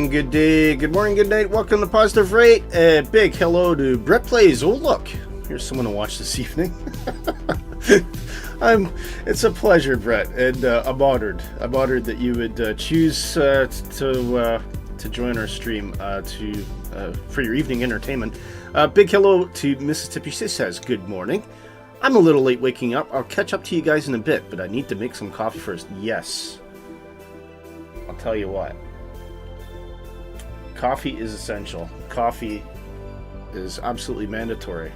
Good day, good morning, good night. Welcome to Positive Rate. Big hello to Brett Plays. Oh, look, here's someone to watch this evening. It's a pleasure, Brett, and I'm honored. I'm honored that you would choose to join our stream for your evening entertainment. Big hello to Mississippi. She says, good morning. I'm a little late waking up. I'll catch up to you guys in a bit, but I need to make some coffee first. Yes. I'll tell you what. Coffee is essential. Coffee is absolutely mandatory.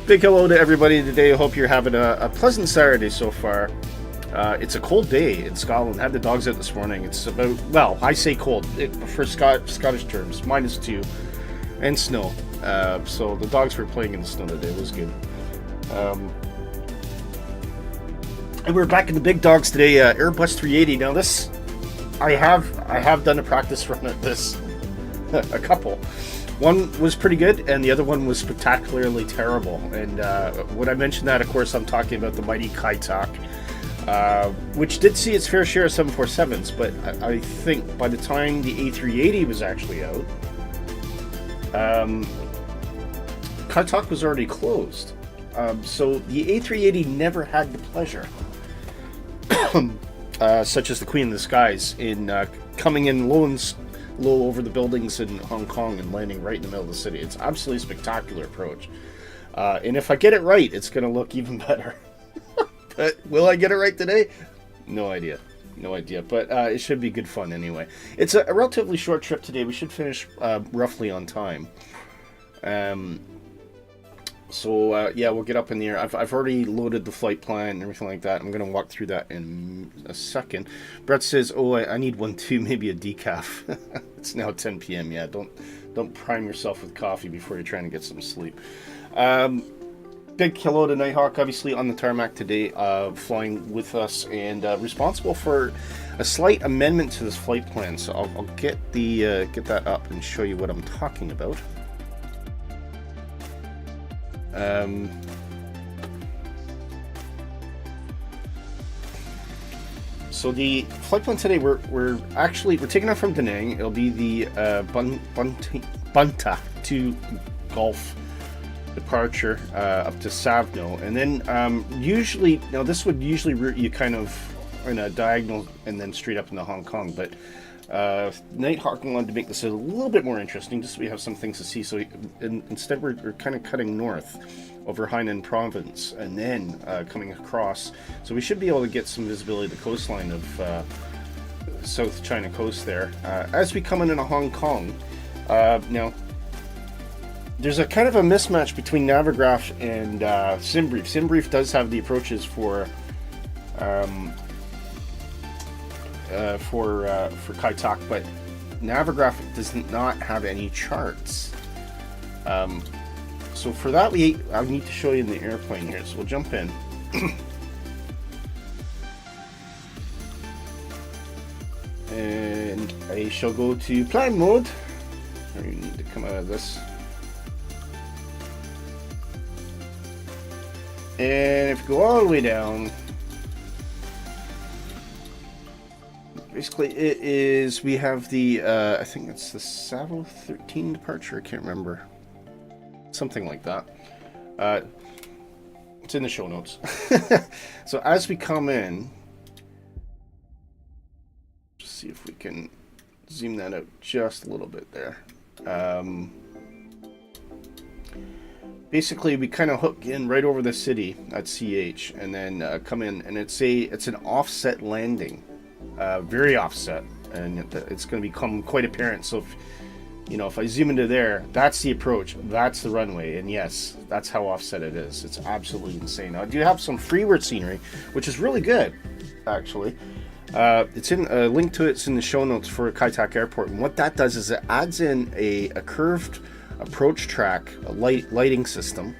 Big hello to everybody today. I hope you're having a pleasant Saturday so far. It's a cold day in Scotland. I had the dogs out this morning. It's about, well, I say cold for Scottish terms, -2 and snow. So the dogs were playing in the snow today. It was good. And we're back in the big dogs today. Airbus 380. Now this, I have done a practice run at this, a couple. One was pretty good, and the other one was spectacularly terrible. And when I mention that, of course, I'm talking about the mighty Kaitak, which did see its fair share of 747s, but I think by the time the A380 was actually out, Kaitak was already closed. So the A380 never had the pleasure, such as the Queen of the Skies, in coming in low over the buildings in Hong Kong and landing right in the middle of the city. It's absolutely spectacular approach. And if I get it right, it's going to look even better. But will I get it right today? No idea. No idea. But it should be good fun anyway. It's a relatively short trip today. We should finish roughly on time. So yeah, we'll get up in the air. I've already loaded the flight plan and everything like that. I'm going to walk through that in a second. Brett says, "Oh, I need one too. Maybe a decaf." It's now 10 p.m. Yeah, don't prime yourself with coffee before you're trying to get some sleep. Big hello to Nighthawk, obviously on the tarmac today, flying with us and responsible for a slight amendment to this flight plan. So I'll get that up and show you what I'm talking about. So the flight plan today, we're taking off from Da Nang. It'll be the Bunta to Gulf departure up to SAVNO, and then usually, now this would usually route you kind of in a diagonal and then straight up into Hong Kong, but Nighthawk wanted to make this a little bit more interesting, just so we have some things to see. So instead we're kind of cutting north over Hainan province and then coming across, so we should be able to get some visibility of the coastline of South China coast there as we come into Hong Kong. Now there's a kind of a mismatch between Navigraph and SimBrief. SimBrief does have the approaches for Kaitak, but Navigraph does not have any charts. So for that, I need to show you in the airplane here. So we'll jump in. And I shall go to plan mode. I need to come out of this. And if you go all the way down, basically it is, we have the, I think it's the SAVNO 13 departure, I can't remember. Something like that. It's in the show notes. So as we come in, just see if we can zoom that out just a little bit there. Basically, we kind of hook in right over the city at CH, and then come in, and it's an offset landing, very offset, and it's going to become quite apparent. So, if I zoom into there, that's the approach, that's the runway, and yes, that's how offset it is. It's absolutely insane. Now, I do have some freeward scenery, which is really good, actually. It's in a link to it's in the show notes for Kai Tak Airport, and what that does is it adds in a curved approach track, a lighting system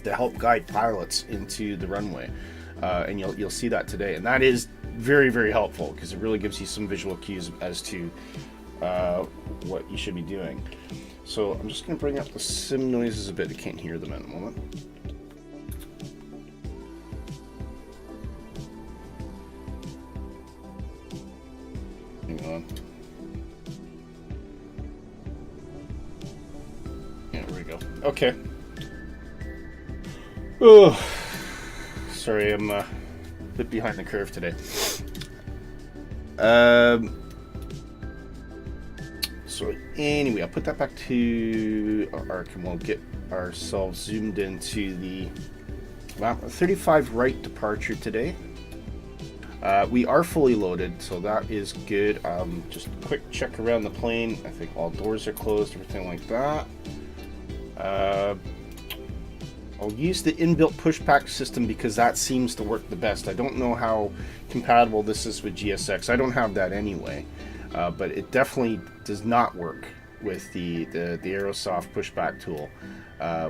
to help guide pilots into the runway, and you'll see that today, and that is very, very helpful because it really gives you some visual cues as to what you should be doing. So I'm just going to bring up the sim noises a bit. I can't hear them at the moment. Hang on. There we go. Okay. Oh, sorry, I'm a bit behind the curve today. So anyway, I'll put that back to our arc, and we'll get ourselves zoomed into the 35 right departure today. We are fully loaded, so that is good. Just a quick check around the plane. I think all doors are closed, everything like that. I'll use the inbuilt pushback system because that seems to work the best. I don't know how compatible this is with GSX. I don't have that anyway, but it definitely does not work with the Aerosoft pushback tool,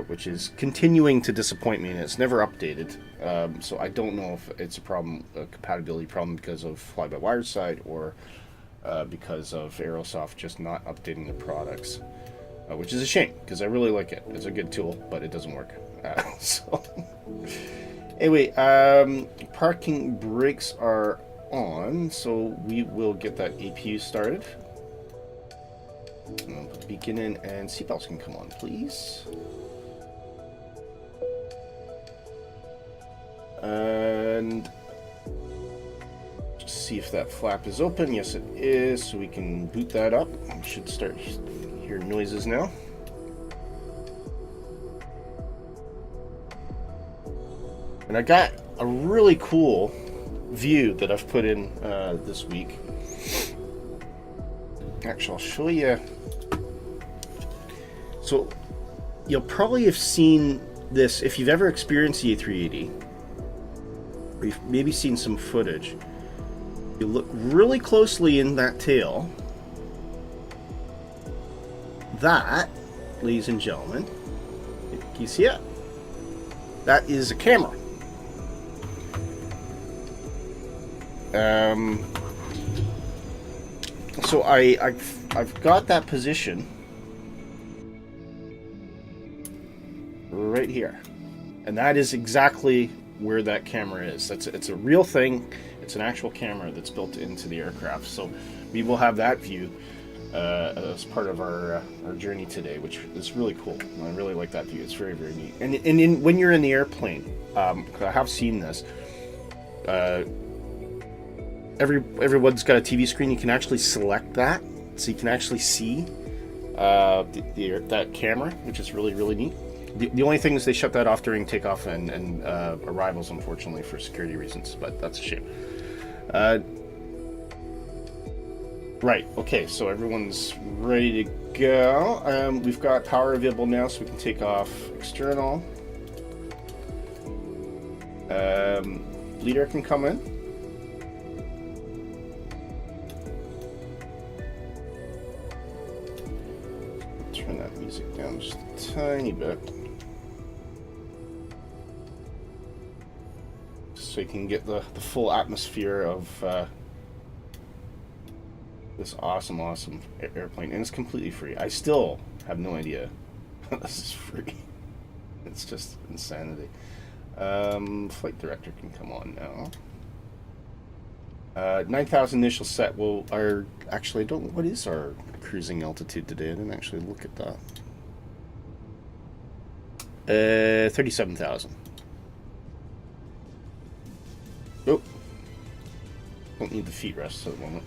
which is continuing to disappoint me, and it's never updated. So I don't know if it's a compatibility problem because of FlyByWire's side, or because of Aerosoft just not updating the products. Which is a shame, because I really like it. It's a good tool, but it doesn't work. So anyway, parking brakes are on, so we will get that APU started. Put the beacon in, and seatbelts can come on, please. And just see if that flap is open. Yes, it is, so we can boot that up. We should start hearing noises now. And I got a really cool view that I've put in this week. Actually, I'll show you. So you'll probably have seen this if you've ever experienced the A380, or you've maybe seen some footage. You look really closely in that tail. That, ladies and gentlemen, can you see it? That is a camera. So I've got that position right here, and that is exactly where that camera is. It's a real thing. It's an actual camera that's built into the aircraft. So we will have that view as part of our journey today, which is really cool. I really like that view. It's very, very neat. And when you're in the airplane, I have seen this. Everyone's got a TV screen. You can actually select that, so you can actually see that camera, which is really, really neat. The only thing is they shut that off during takeoff and arrivals, unfortunately, for security reasons, but that's a shame. Right, okay, so everyone's ready to go. We've got power available now, so we can take off external. Leader can come in. Turn that music down just a tiny bit. So you can get the full atmosphere of this awesome airplane. And it's completely free. I still have no idea how this is free. It's just insanity. Flight director can come on now. 9,000 initial set. Well, actually, I don't know, what is our cruising altitude today? I didn't actually look at that. 37,000. Oh, don't need the feet rest at the moment.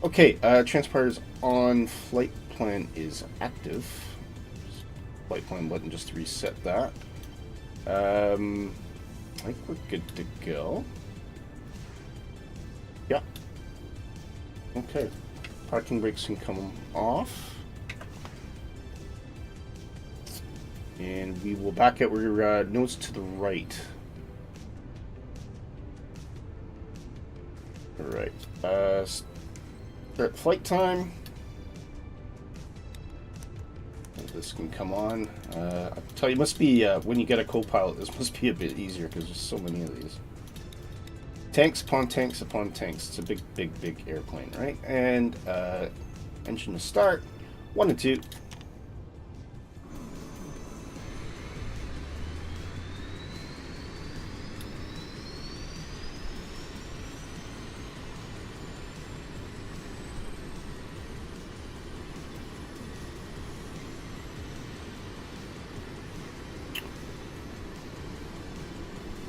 Okay, transponders on. Flight plan is active. Flight plan button just to reset that. I think we're good to go. Yeah. Okay. Parking brakes can come off. And we will back out. We're nose to the right. Alright. Start flight time. This can come on. I tell you, it must be, when you get a co-pilot, this must be a bit easier because there's so many of these. Tanks upon tanks upon tanks. It's a big airplane, right? And engine to start. 1 and 2.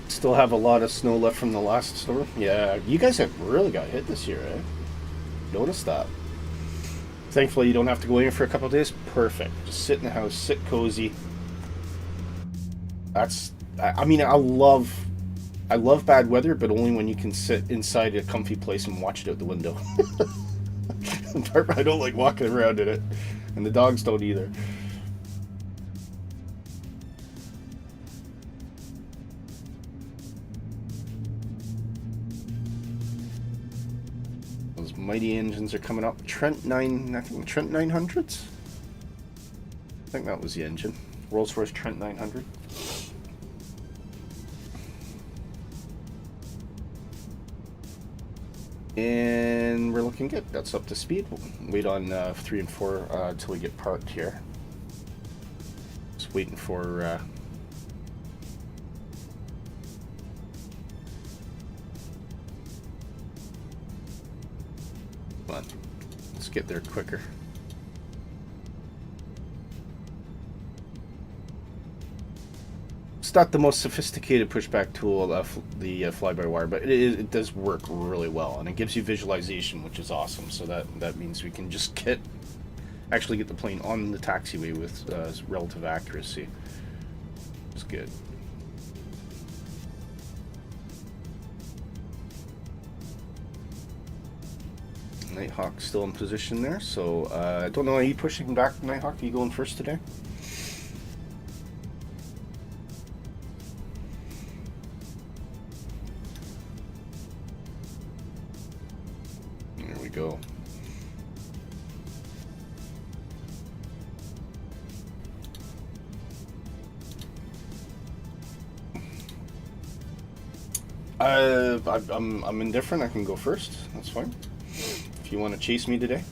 Still have a lot of snow left from the last storm. Yeah, you guys have really got hit this year, eh? Notice that. Thankfully, you don't have to go in for a couple of days. Perfect. Just sit in the house, sit cozy. That's. I mean, I love bad weather, but only when you can sit inside a comfy place and watch it out the window. I don't like walking around in it, and the dogs don't either. Mighty engines are coming up. Trent 900s? I think that was the engine. Rolls-Royce Trent 900. And we're looking good. That's up to speed. We'll wait on 3 and 4 until we get parked here. Just waiting for... Come on, let's get there quicker. It's not the most sophisticated pushback tool, the fly-by-wire, but it does work really well, and it gives you visualization, which is awesome. So that means we can just actually get the plane on the taxiway with relative accuracy. It's good. Nighthawk still in position there, so I don't know, are you pushing back, Nighthawk? Are you going first today? There we go. I'm indifferent. I can go first. That's fine. If you want to chase me today,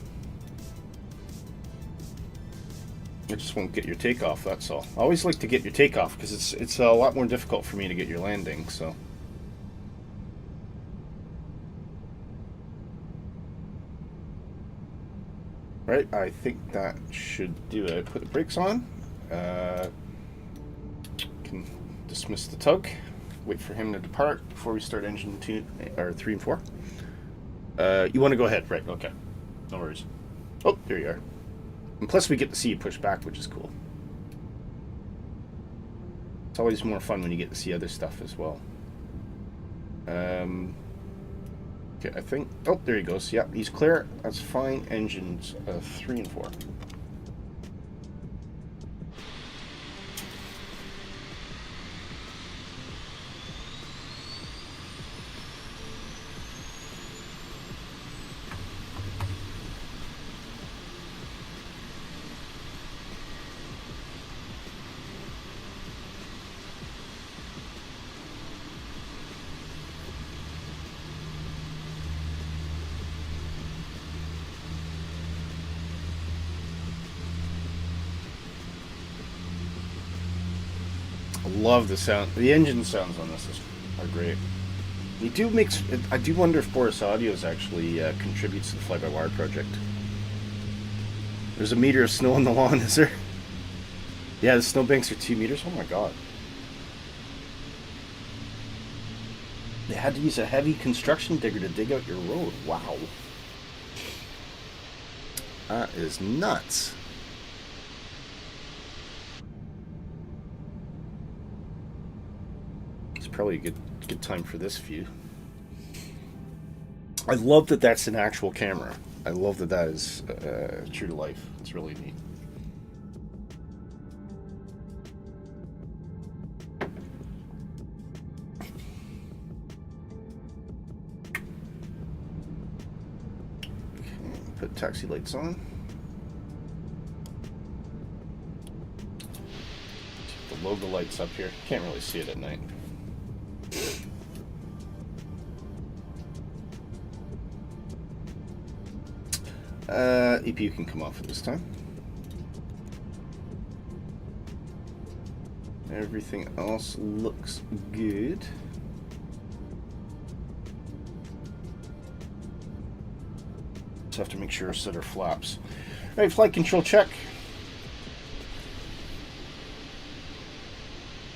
I just won't get your takeoff. That's all. I always like to get your takeoff because it's a lot more difficult for me to get your landing. So. Right, I think that should do it. Put the brakes on. Can dismiss the tug. Wait for him to depart before we start engine 2 or 3 and 4. You want to go ahead, right? Okay, no worries. Oh, there you are. And plus, we get to see you push back, which is cool. It's always more fun when you get to see other stuff as well. Okay, I think. Oh, there he goes. Yeah, he's clear. That's fine. Engines 3 and 4. I love the sound. The engine sounds on this are great. You do mix. I do wonder if Boris Audios actually contributes to the Fly-by-Wire project. There's a meter of snow on the lawn, is there? Yeah, the snowbanks are 2 meters. Oh my god. They had to use a heavy construction digger to dig out your road. Wow. That is nuts. It's probably a good time for this view. I love that that's an actual camera. I love that that is true to life. It's really neat. Put taxi lights on. The logo lights up here. Can't really see it at night. EPU can come off at this time. Everything else looks good. Just have to make sure set our flaps. All right, flight control check.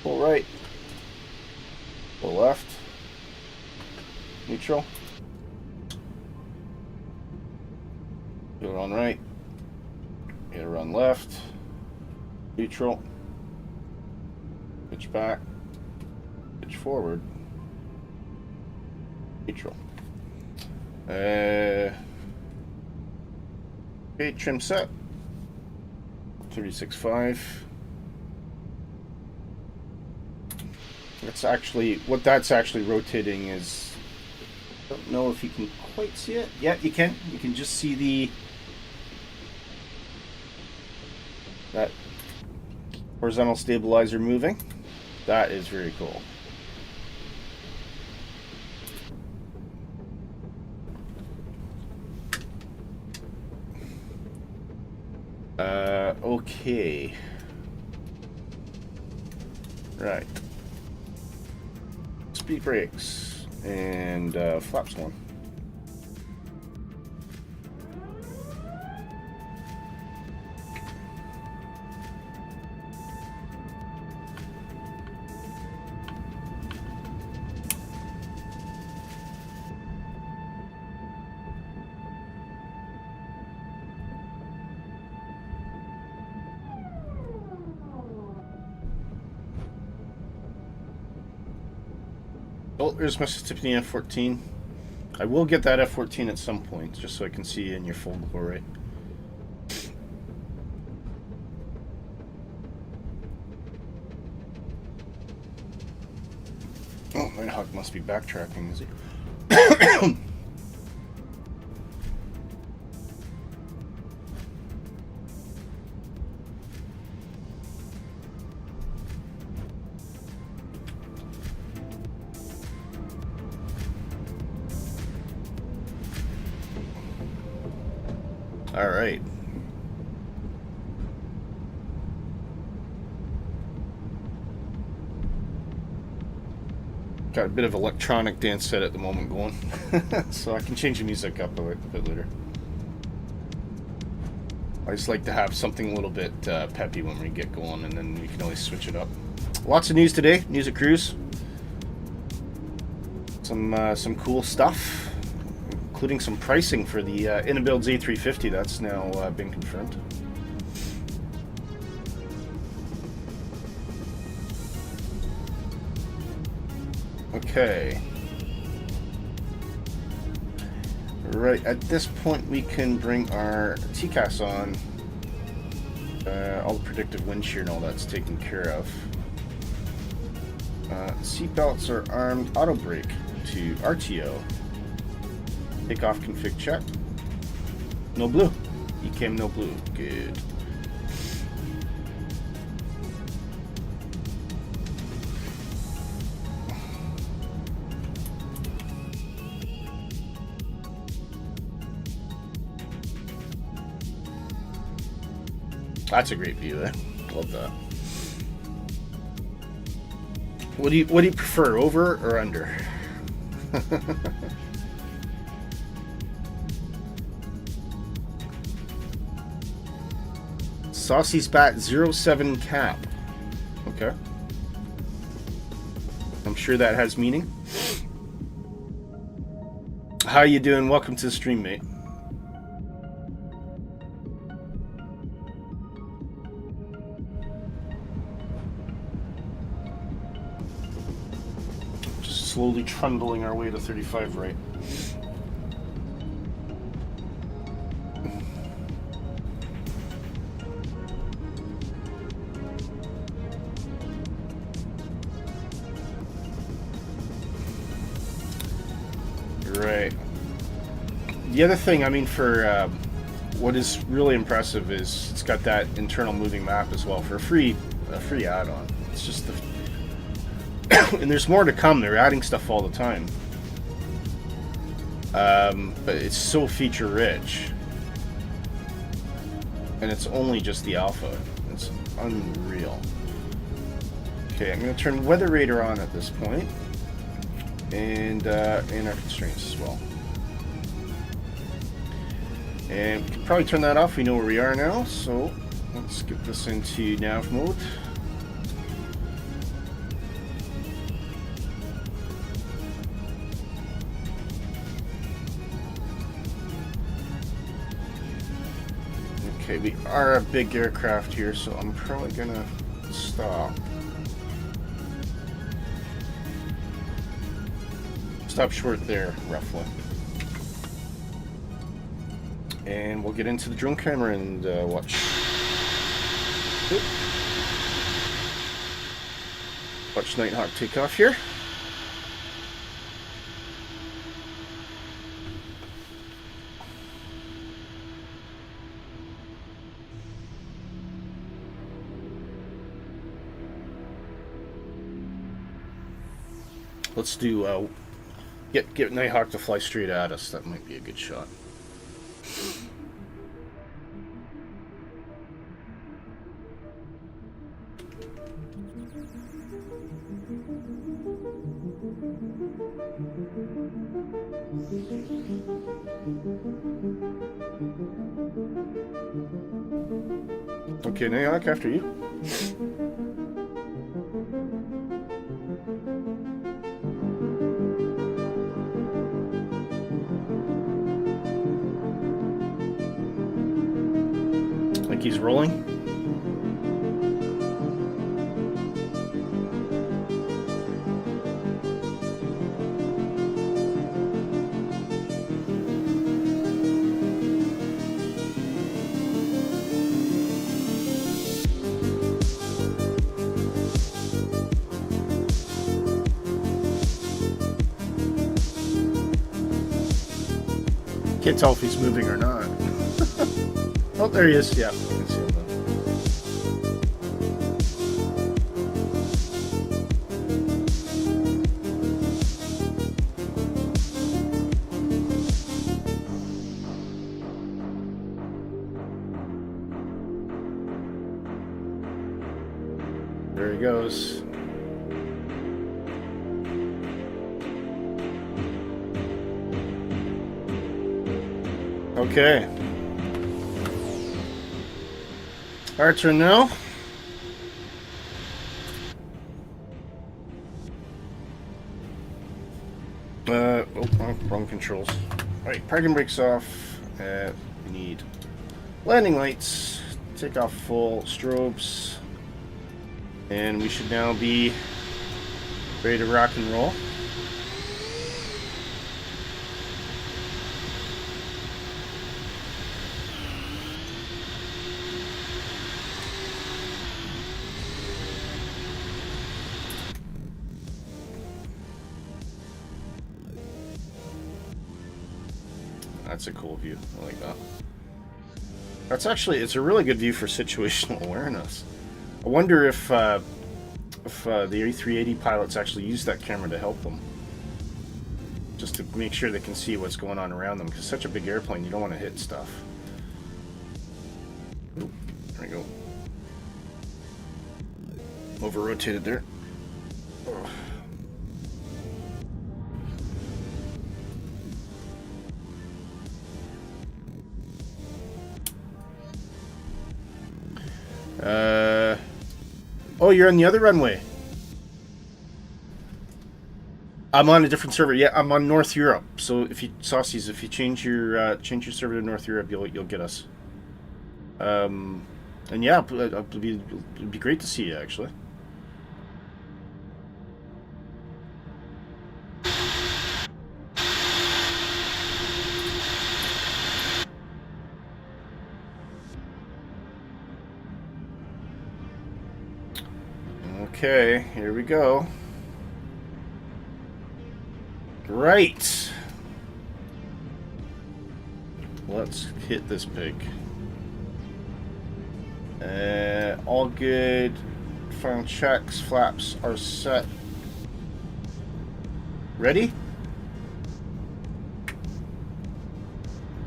Pull right. Pull left. Neutral. Aileron right. Aileron left. Neutral. Pitch back. Pitch forward. Neutral. Okay, trim set. 36.5. That's actually, what that's actually rotating is, I don't know if you can quite see it. Yeah, you can. You can just see that horizontal stabilizer moving. That is very cool. Okay. Right. Speed brakes and flaps one. Oh, there's my Tiffany F14. I will get that F14 at some point, just so I can see you in your full glory. Oh, my hawk must be backtracking, is he? All right. Got a bit of electronic dance set at the moment going, so I can change the music up a bit later. I just like to have something a little bit peppy when we get going, and then you can always switch it up. Lots of news today. News at cruise. Some cool stuff, including some pricing for the Inabuild's A350. That's now been confirmed. Okay. Right, at this point we can bring our TCAS on. All the predictive wind shear and all that's taken care of. Seatbelts are armed. Auto brake to RTO. Takeoff config check. No blue. ECAM no blue. Good. That's a great view there. Love that. What do you prefer, over or under? Saucy's Bat 07 cap. Okay. I'm sure that has meaning. How you doing? Welcome to the stream, mate. Just slowly trundling our way to 35 right. Right. The other thing, I mean, for what is really impressive is it's got that internal moving map as well for a free add-on. It's just the and there's more to come. They're adding stuff all the time, but it's so feature rich, and it's only just the alpha. It's unreal. Okay, I'm going to turn Weather Radar on at this point. And our constraints as well. And we can probably turn that off. We know where we are now, so let's get this into nav mode. Okay, we are a big aircraft here, so I'm probably gonna stop. Stop short there, roughly. And we'll get into the drone camera and watch. Oop. Watch Nighthawk take off here. Let's do get Nighthawk to fly straight at us. That might be a good shot. Okay, Nighthawk, after you. He's rolling. Can't tell if he's moving or not. Oh, there he is. Yeah, I can see him now. There he goes. Okay. Our turn now. Wrong controls. Alright, parking brakes off. We need landing lights, takeoff full, strobes, and we should now be ready to rock and roll. That's a cool view. I like that. That's actually, it's a really good view for situational awareness. I wonder if the A380 pilots actually use that camera to help them. Just to make sure they can see what's going on around them. Because such a big airplane, you don't want to hit stuff. Ooh, there we go. Over-rotated there. Oh, you're on the other runway. I'm on a different server. Yeah, I'm on North Europe. So if you saucies, if you change your server to North Europe, you'll get us. And yeah, it'd be great to see you actually. Okay, here we go. Right. Let's hit this pig. All good. Final checks. Flaps are set. Ready?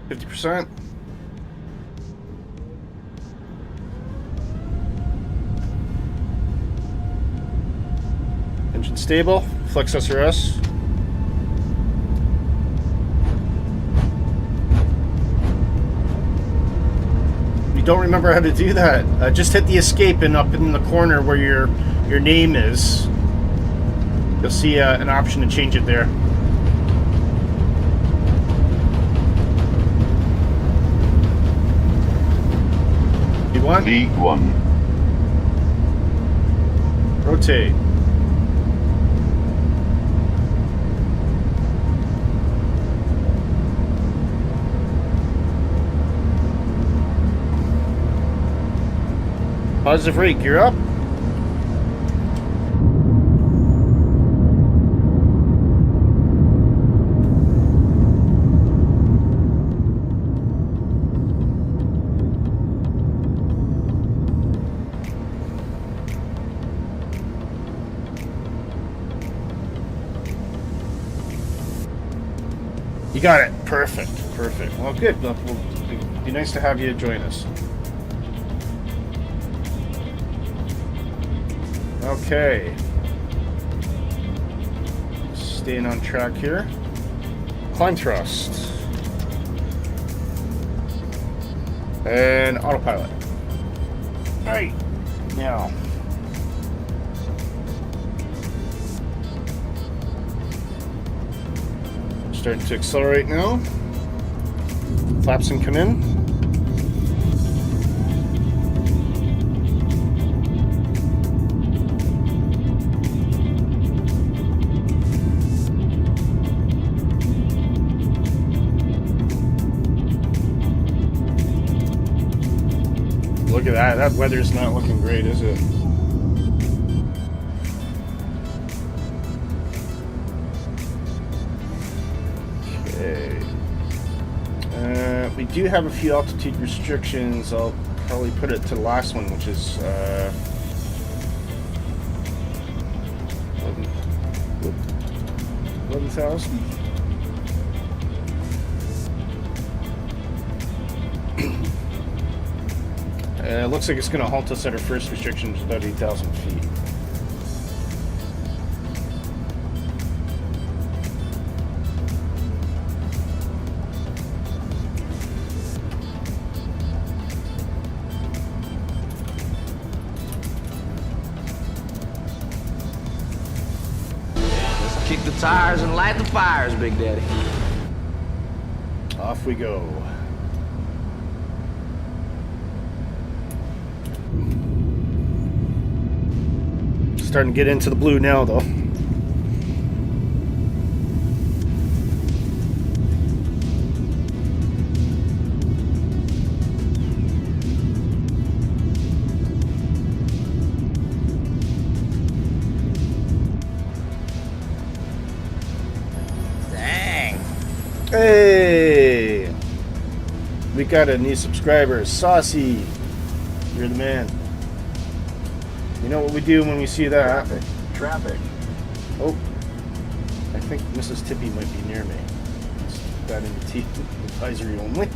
50%. Engine stable. Flex SRS. Don't remember how to do that. Just hit the escape and up in the corner where your name is, you'll see an option to change it there. V1. V1. Rotate. Positive rate, gear up. You got it. Perfect. Perfect. Well, good. Well, it'll be nice to have you join us. Okay. Staying on track here. Climb thrust. And autopilot. Alright. Now. Starting to accelerate now. Flaps and come in. Look at that. That weather's not looking great, is it? Okay. We do have a few altitude restrictions. I'll probably put it to the last one, which is 11,000. It looks like it's going to halt us at our first restriction, which is about 8,000 feet. Let's kick the tires and light the fires, Big Daddy. Off we go. Starting to get into the blue now, though. Dang. Hey! We got a new subscriber, Saucy. You're the man. You know what we do when we see that? Traffic. Oh, I think Mrs. Tippy might be near me. Let's put that in the T advisory only.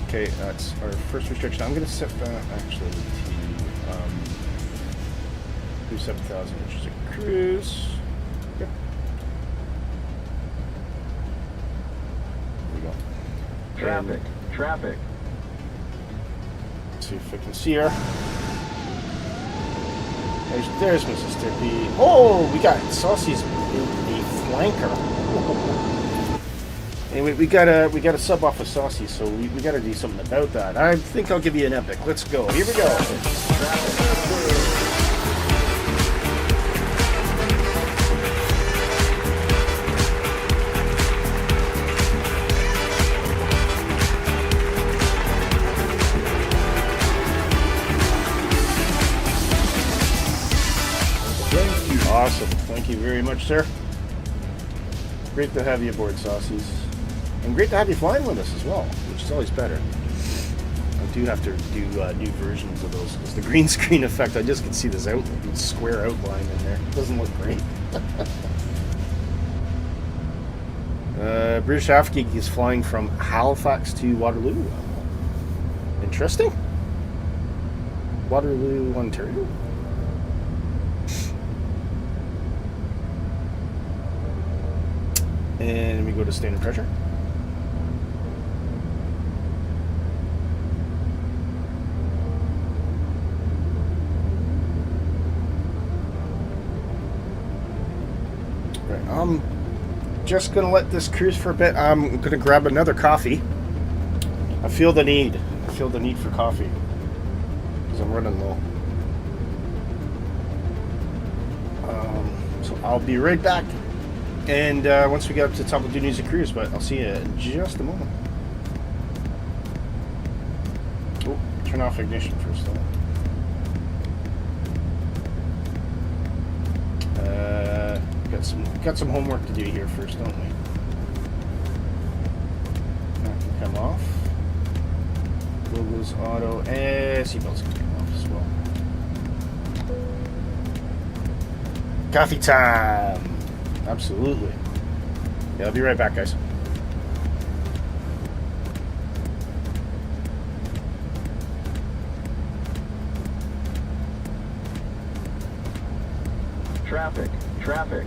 Okay, that's our first restriction. I'm going to set that actually to Do 7,000 inches of cruise. Yep. There we go. Traffic. And Traffic. see if I can see her. There's Mrs. Tippy. Oh, we got Saucy's a flanker. Anyway, we gotta sub off of Saucy, so we gotta do something about that. I think I'll give you an epic. Let's go. Here we go. Awesome. Thank you very much, sir. Great to have you aboard, Saucies. And great to have you flying with us as well, which is always better. I do have to do new versions of those because the green screen effect, I just can see this square outline in there. It doesn't look great. British Afgeek is flying from Halifax to Waterloo. Interesting. Waterloo, Ontario. And we go to standard pressure. Right, I'm just gonna let this cruise for a bit. I'm gonna grab another coffee. I feel the need. I feel the need for coffee because I'm running low. So I'll be right back. And once we get up to the top of the news and cruise, but I'll see you in just a moment. Oh, turn off ignition first, though. Got some homework to do here first, don't we? That can come off. Logos, auto, and seatbelts can come off as well. Coffee time. Absolutely. Yeah, I'll be right back, guys. Traffic. Traffic.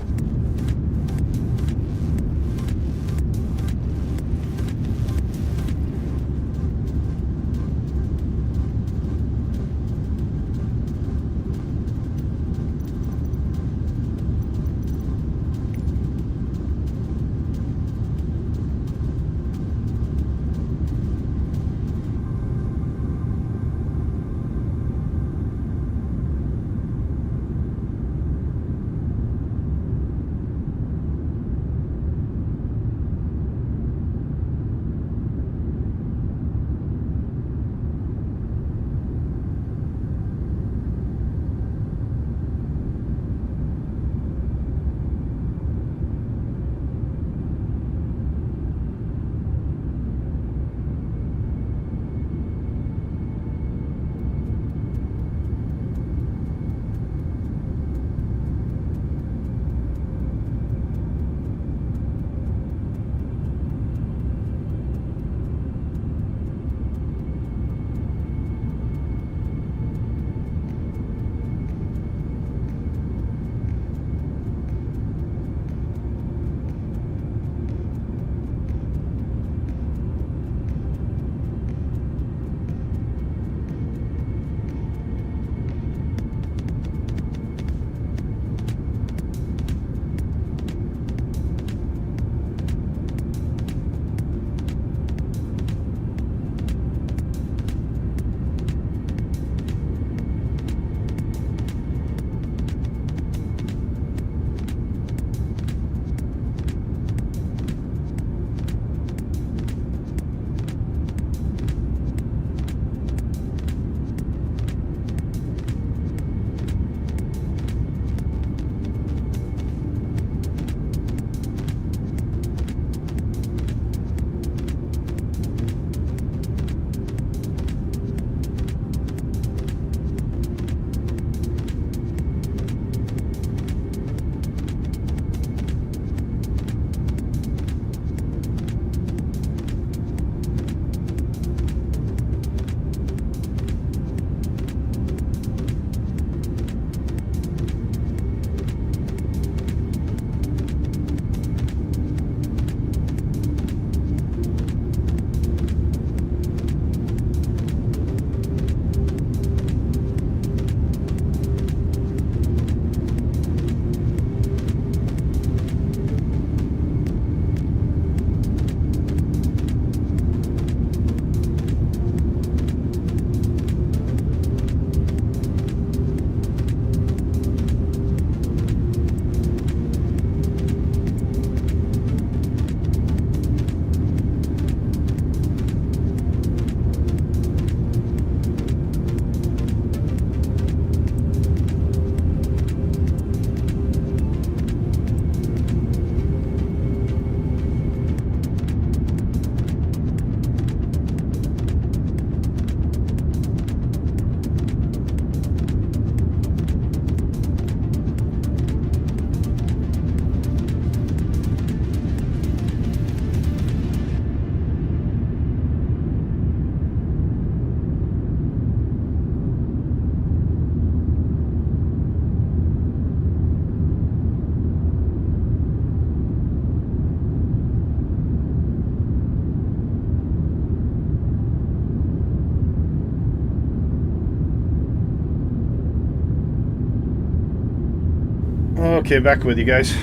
Okay, back with you guys.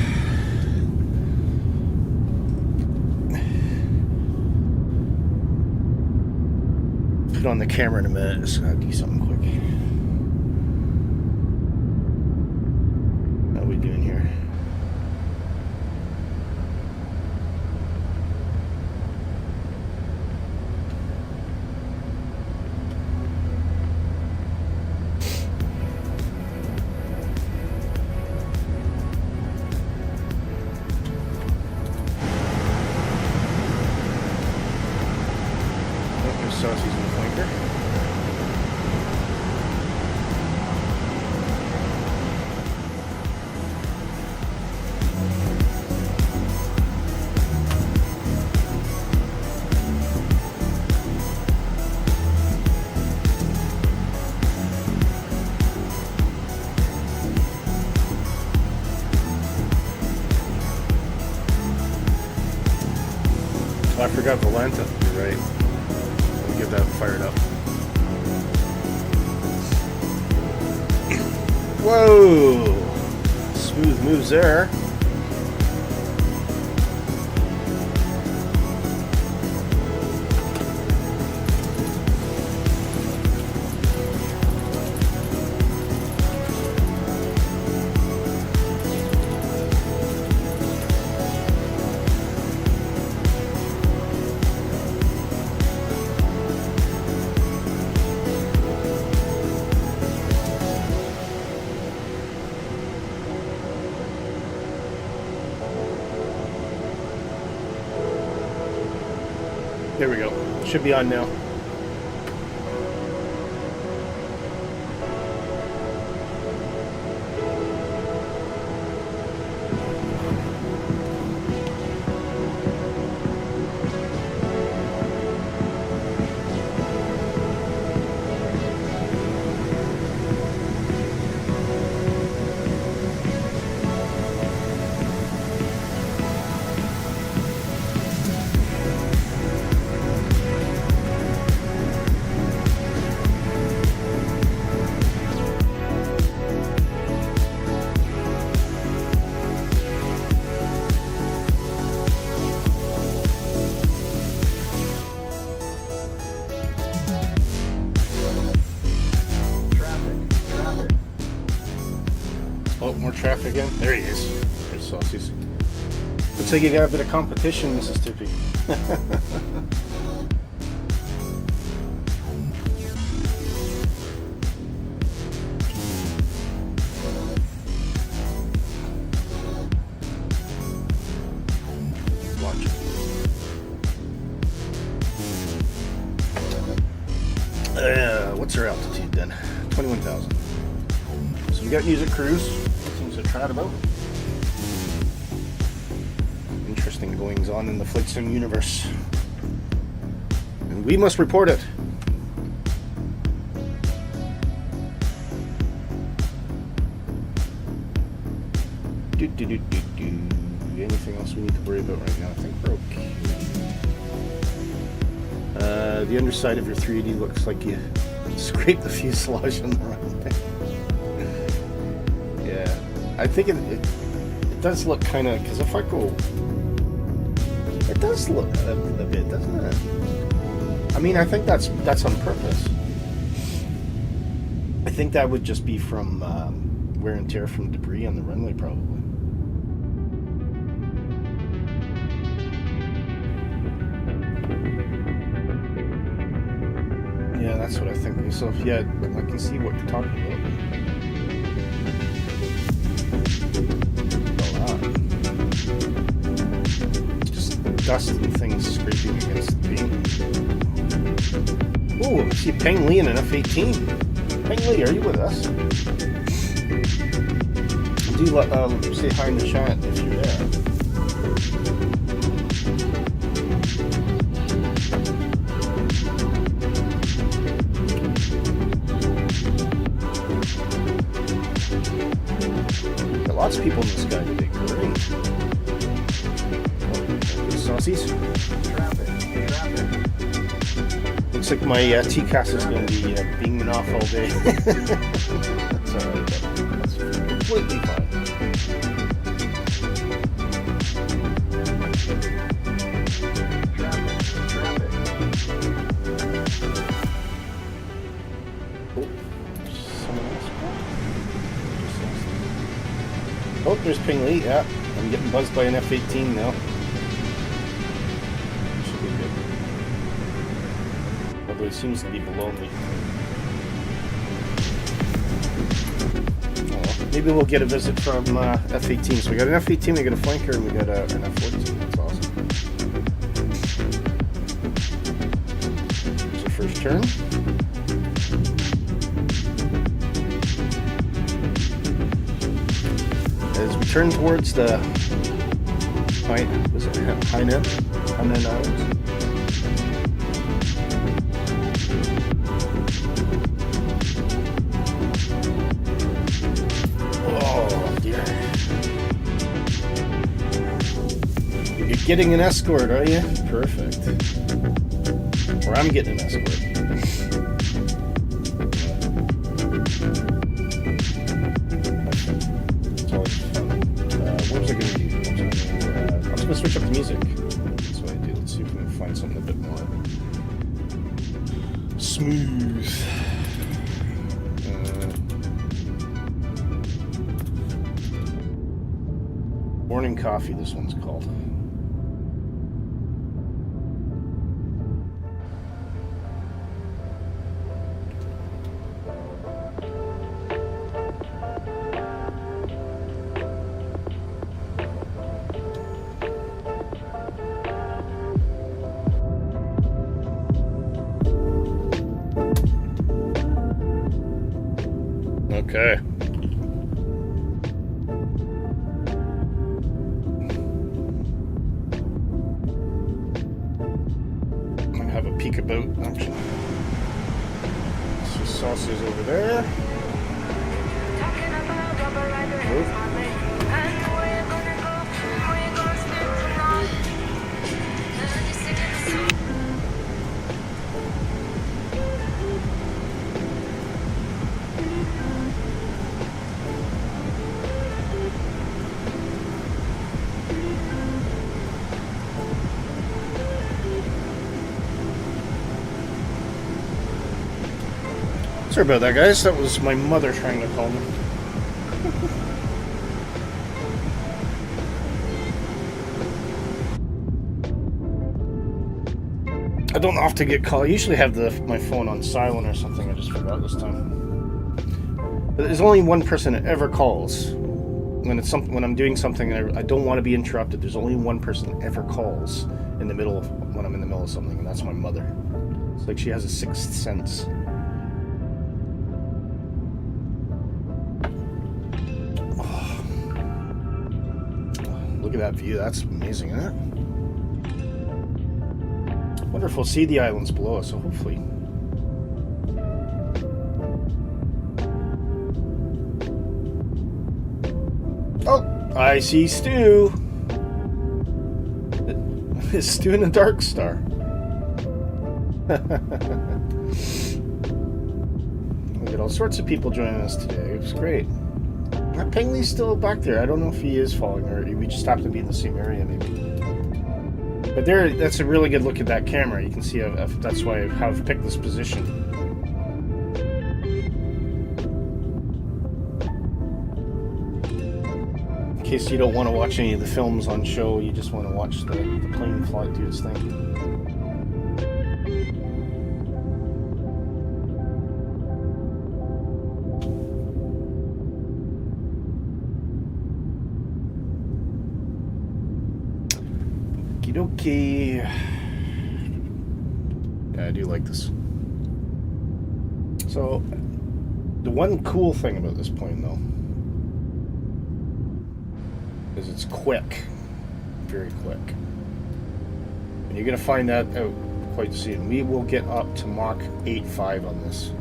Put on the camera in a minute. Just gotta do something quick. How are we doing here? Saucy's in the flanker. Oh, I forgot the Lanta. You're right. Get that fired up. Whoa! Smooth moves there. There we go. Should be on now. Oh, more traffic again. There he is. There's Saucy's. Looks like you got a bit of competition, Mrs. Tippy. Watch. What's our altitude then? 21,000. So we got music cruise. Things to chat about. Interesting goings on in the flight sim universe. And we must report it. Anything else we need to worry about right now? I think we're okay. The underside of your 380 looks like you scraped the fuselage on the runway. Yeah, I think it does look kind of, because if I go, it does look a bit, doesn't it? I mean, I think that's on purpose. I think that would just be from wear and tear from debris on the runway, probably. Yeah, that's what I think. So, yeah, I can see what you're talking about. Just dust and things scraping against the paint. Oh, I see Peng Li in an F-18. Peng Li, are you with us? Do say hi in the chat if you're there. Lots of people in the sky today. Great. Oh, saucies. Traffic. Looks like my TCAS is going to be beaming off all day. That's alright. That's completely fine. Oh, someone else. Oh, there's Ping Lee. Yeah, I'm getting buzzed by an F-18 now. Should be good. Although it seems to be below me. Maybe we'll get a visit from F-18. So we got an F-18, we got a flanker, and we got an F-14. That's awesome. Here's our first turn. As we turn towards the Hainan Islands. Getting an escort, are you? Perfect. Or I'm getting an escort. It's always fun. What was I going to do? I'm just going to switch up the music. That's what I do. Let's see if we can find something a bit more smooth. Morning Coffee, this one's called. Okay. Have a peek about. Actually, so sauces over there. Sorry about that, guys. That was my mother trying to call me. I don't often get called. I usually have my phone on silent or something. I just forgot this time. But there's only one person that ever calls when it's when I'm doing something and I don't want to be interrupted. There's only one person that ever calls in the middle of when I'm in the middle of something, and that's my mother. It's like she has a sixth sense. Look at that view. That's amazing, isn't it? I wonder if we'll see the islands below us, so hopefully. Oh, I see Stu. It's Stu in the Dark Star. We got all sorts of people joining us today. It was great. Pengley's still back there. I don't know if he is following or we just happen to be in the same area, maybe. But there, that's a really good look at that camera. You can see that's why I've picked this position. In case you don't want to watch any of the films on show, you just want to watch the plane fly do its thing. Okay. Yeah, I do like this. So, the one cool thing about this plane, though, is it's quick. Very quick. And you're going to find that out quite soon. We will get up to Mach 8.5 on this.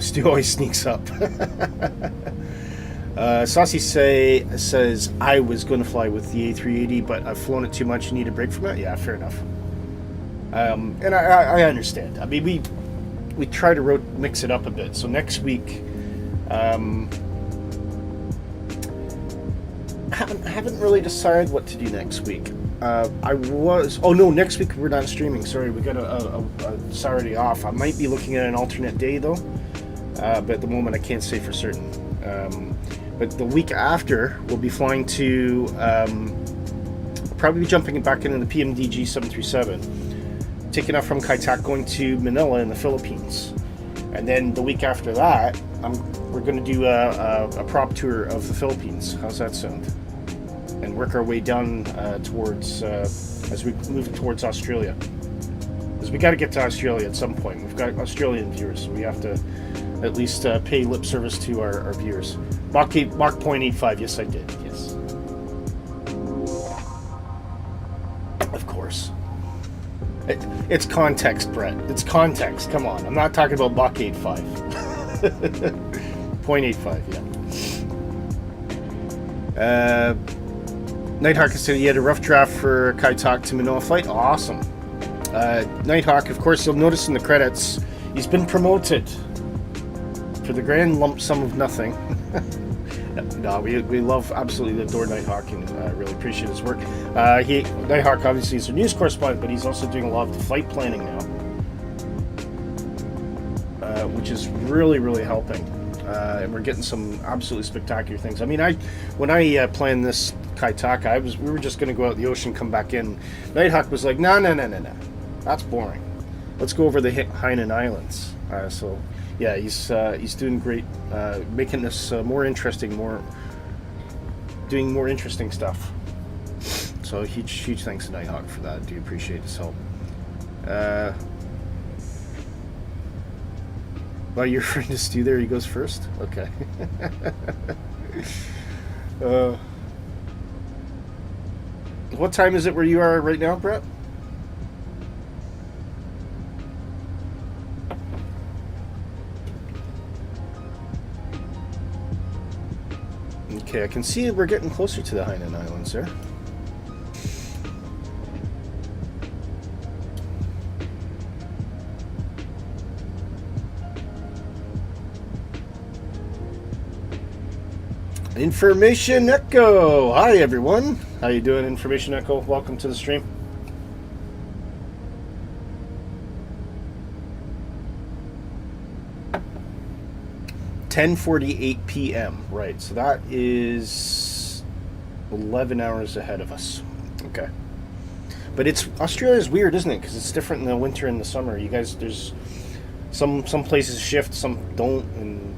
Stu always sneaks up. Saucy says, I was going to fly with the A380, but I've flown it too much. You need a break from it? Yeah, fair enough. And I understand. I mean, we try to mix it up a bit. So next week, haven't really decided what to do next week. I was... Oh, no, next week we're not streaming. Sorry, we got a Saturday off. I might be looking at an alternate day, though. But at the moment, I can't say for certain. But the week after, we'll be flying to... probably be jumping back into the PMDG 737. Taking off from Kai Tak, going to Manila in the Philippines. And then the week after that, we're going to do a prop tour of the Philippines. How's that sound? And work our way down towards, as we move towards Australia. Because we got to get to Australia at some point. We've got Australian viewers, so we have to at least pay lip service to our viewers. Mach 0.85, yes I did, yes. Of course. It's context, Brett. It's context, come on. I'm not talking about Mach 85. 0.85, yeah. Nighthawk has said he had a rough draft for Kai Tak to Manila flight. Awesome. Nighthawk, of course, you'll notice in the credits, he's been promoted for the grand lump sum of nothing. No, we love, absolutely adore Nighthawk and really appreciate his work. Nighthawk obviously is a news correspondent, but he's also doing a lot of the flight planning now, which is really, really helping. And we're getting some absolutely spectacular things. I mean, when I planned this Kai Tak, we were just going to go out the ocean, come back in. Nighthawk was like, no, that's boring. Let's go over the Hainan Islands. So yeah, he's doing great, making this more interesting, doing more interesting stuff. So huge thanks to Nighthawk for that. I do appreciate his help. Well, you're referring to Stu there, he goes first? Okay. What time is it where you are right now, Brett? Okay, I can see we're getting closer to the Hainan Islands there. Information Echo! Hi everyone! How you doing, Information Echo? Welcome to the stream. (10:48 p.m.) Right, so that is 11 hours ahead of us. Okay. But Australia's weird, isn't it? Because it's different in the winter and the summer. You guys, there's some places shift, some don't, and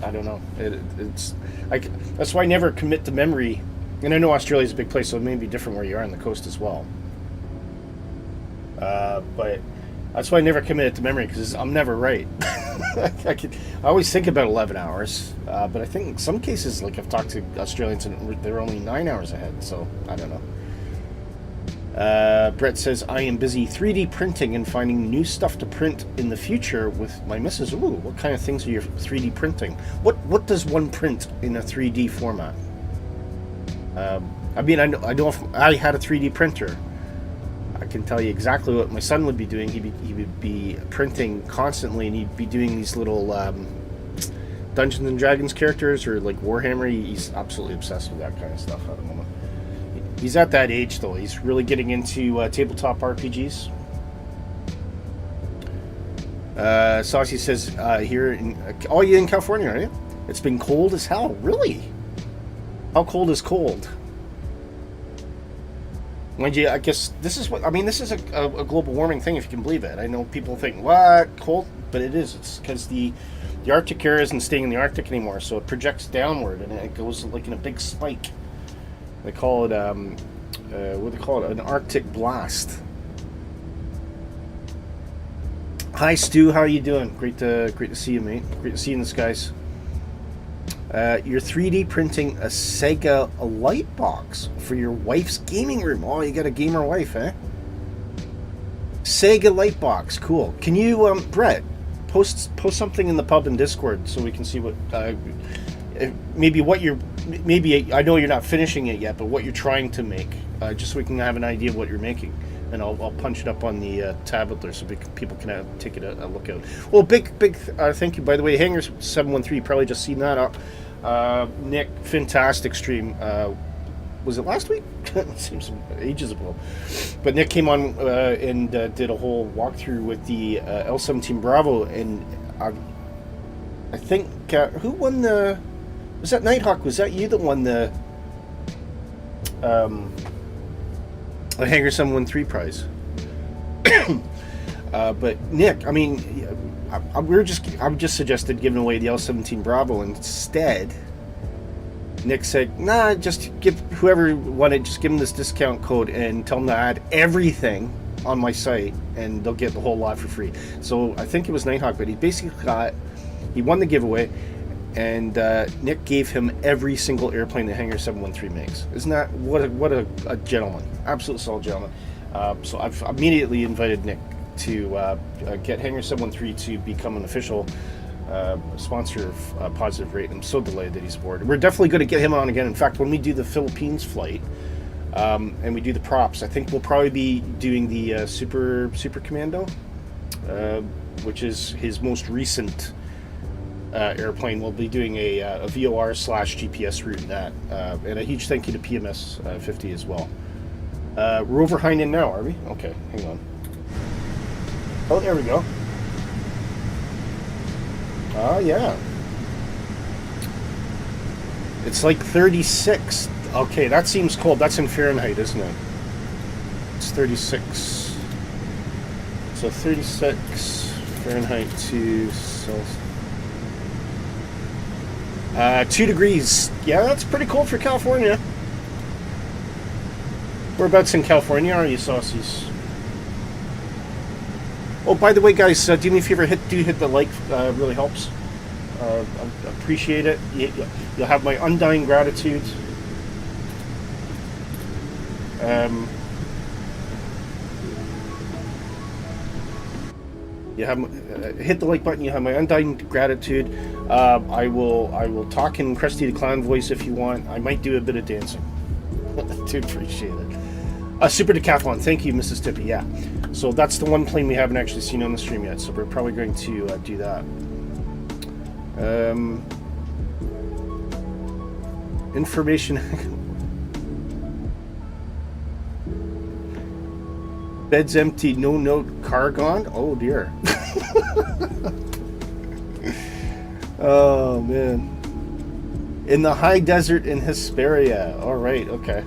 I don't know. It's like, that's why I never commit to memory. And I know Australia's a big place, so it may be different where you are on the coast as well. But that's why I never committed to memory, because I'm never right. I always think about 11 hours, but I think in some cases, like I've talked to Australians, and they're only 9 hours ahead. So I don't know. Brett says, I am busy 3D printing and finding new stuff to print in the future with my missus. Ooh, what kind of things are you 3D printing? What does one print in a 3D format? I mean, I know if I had a 3D printer, I can tell you exactly what my son would be doing. He would be printing constantly, and he'd be doing these little Dungeons and Dragons characters, or like Warhammer. He's absolutely obsessed with that kind of stuff at the moment. He's at that age, though. He's really getting into tabletop RPGs. Saucy says, here in... Oh, you're in California, are you? It's been cold as hell. Really? How cold is cold? Mind you, I guess this is what... I mean, this is a global warming thing, if you can believe it. I know people think, what? Cold? But it is. It's because the Arctic air isn't staying in the Arctic anymore, so it projects downward, and it goes like in a big spike. They call it, what do they call it? An Arctic blast. Hi, Stu. How are you doing? Great to see you, mate. Great to see you in the skies. You're 3D printing a Sega light box for your wife's gaming room. Oh, you got a gamer wife, eh? Sega light box. Cool. Can you, Brett, post something in the pub and Discord so we can see what... maybe what you're, I know you're not finishing it yet, but what you're trying to make, just so we can have an idea of what you're making, and I'll punch it up on the tablet there so people can take it a look out. Well, big thank you, by the way. Hangers 713, probably just seen that up. Nick, fantastic stream. was it last week? It seems ages ago. But Nick came on and did a whole walkthrough with the L-17 Bravo, and I think who won the? Was that Nighthawk? Was that you that won the Hangar 713 prize? But Nick, I mean, I just suggested giving away the L-17 Bravo instead. Nick said, nah, just give whoever wanted, just give them this discount code and tell them to add everything on my site and they'll get the whole lot for free. So I think it was Nighthawk, but he basically he won the giveaway, and Nick gave him every single airplane that Hangar 713 makes. Isn't that, what a gentleman, absolute solid gentleman. So I've immediately invited Nick to get Hangar 713 to become an official sponsor of Positive Rate. I'm so delighted that he's aboard. We're definitely going to get him on again. In fact, when we do the Philippines flight and we do the props, I think we'll probably be doing the Super Commando, which is his most recent airplane. We'll be doing a VOR/GPS route in that, and a huge thank you to PMS 50 as well. We're over Hainan now, are we? Okay, hang on. Oh, there we go. Oh, yeah. It's like 36. Okay, that seems cold. That's in Fahrenheit, isn't it? It's 36. So 36 Fahrenheit to Celsius. 2 degrees. Yeah, that's pretty cold for California. Whereabouts in California are you, saucies? Oh, by the way, guys, do me a favor, hit the like, really helps. I appreciate it. You'll have my undying gratitude. You have hit the like button. You have my undying gratitude. I will talk in Krusty the Clown voice if you want. I might do a bit of dancing. Do appreciate it. Super Decathlon. Thank you, Mrs. Tippy. Yeah. So that's the one plane we haven't actually seen on the stream yet, so we're probably going to do that. Information. Bed's empty, no note, car gone? Oh dear. Oh man. In the high desert in Hesperia. Alright, okay.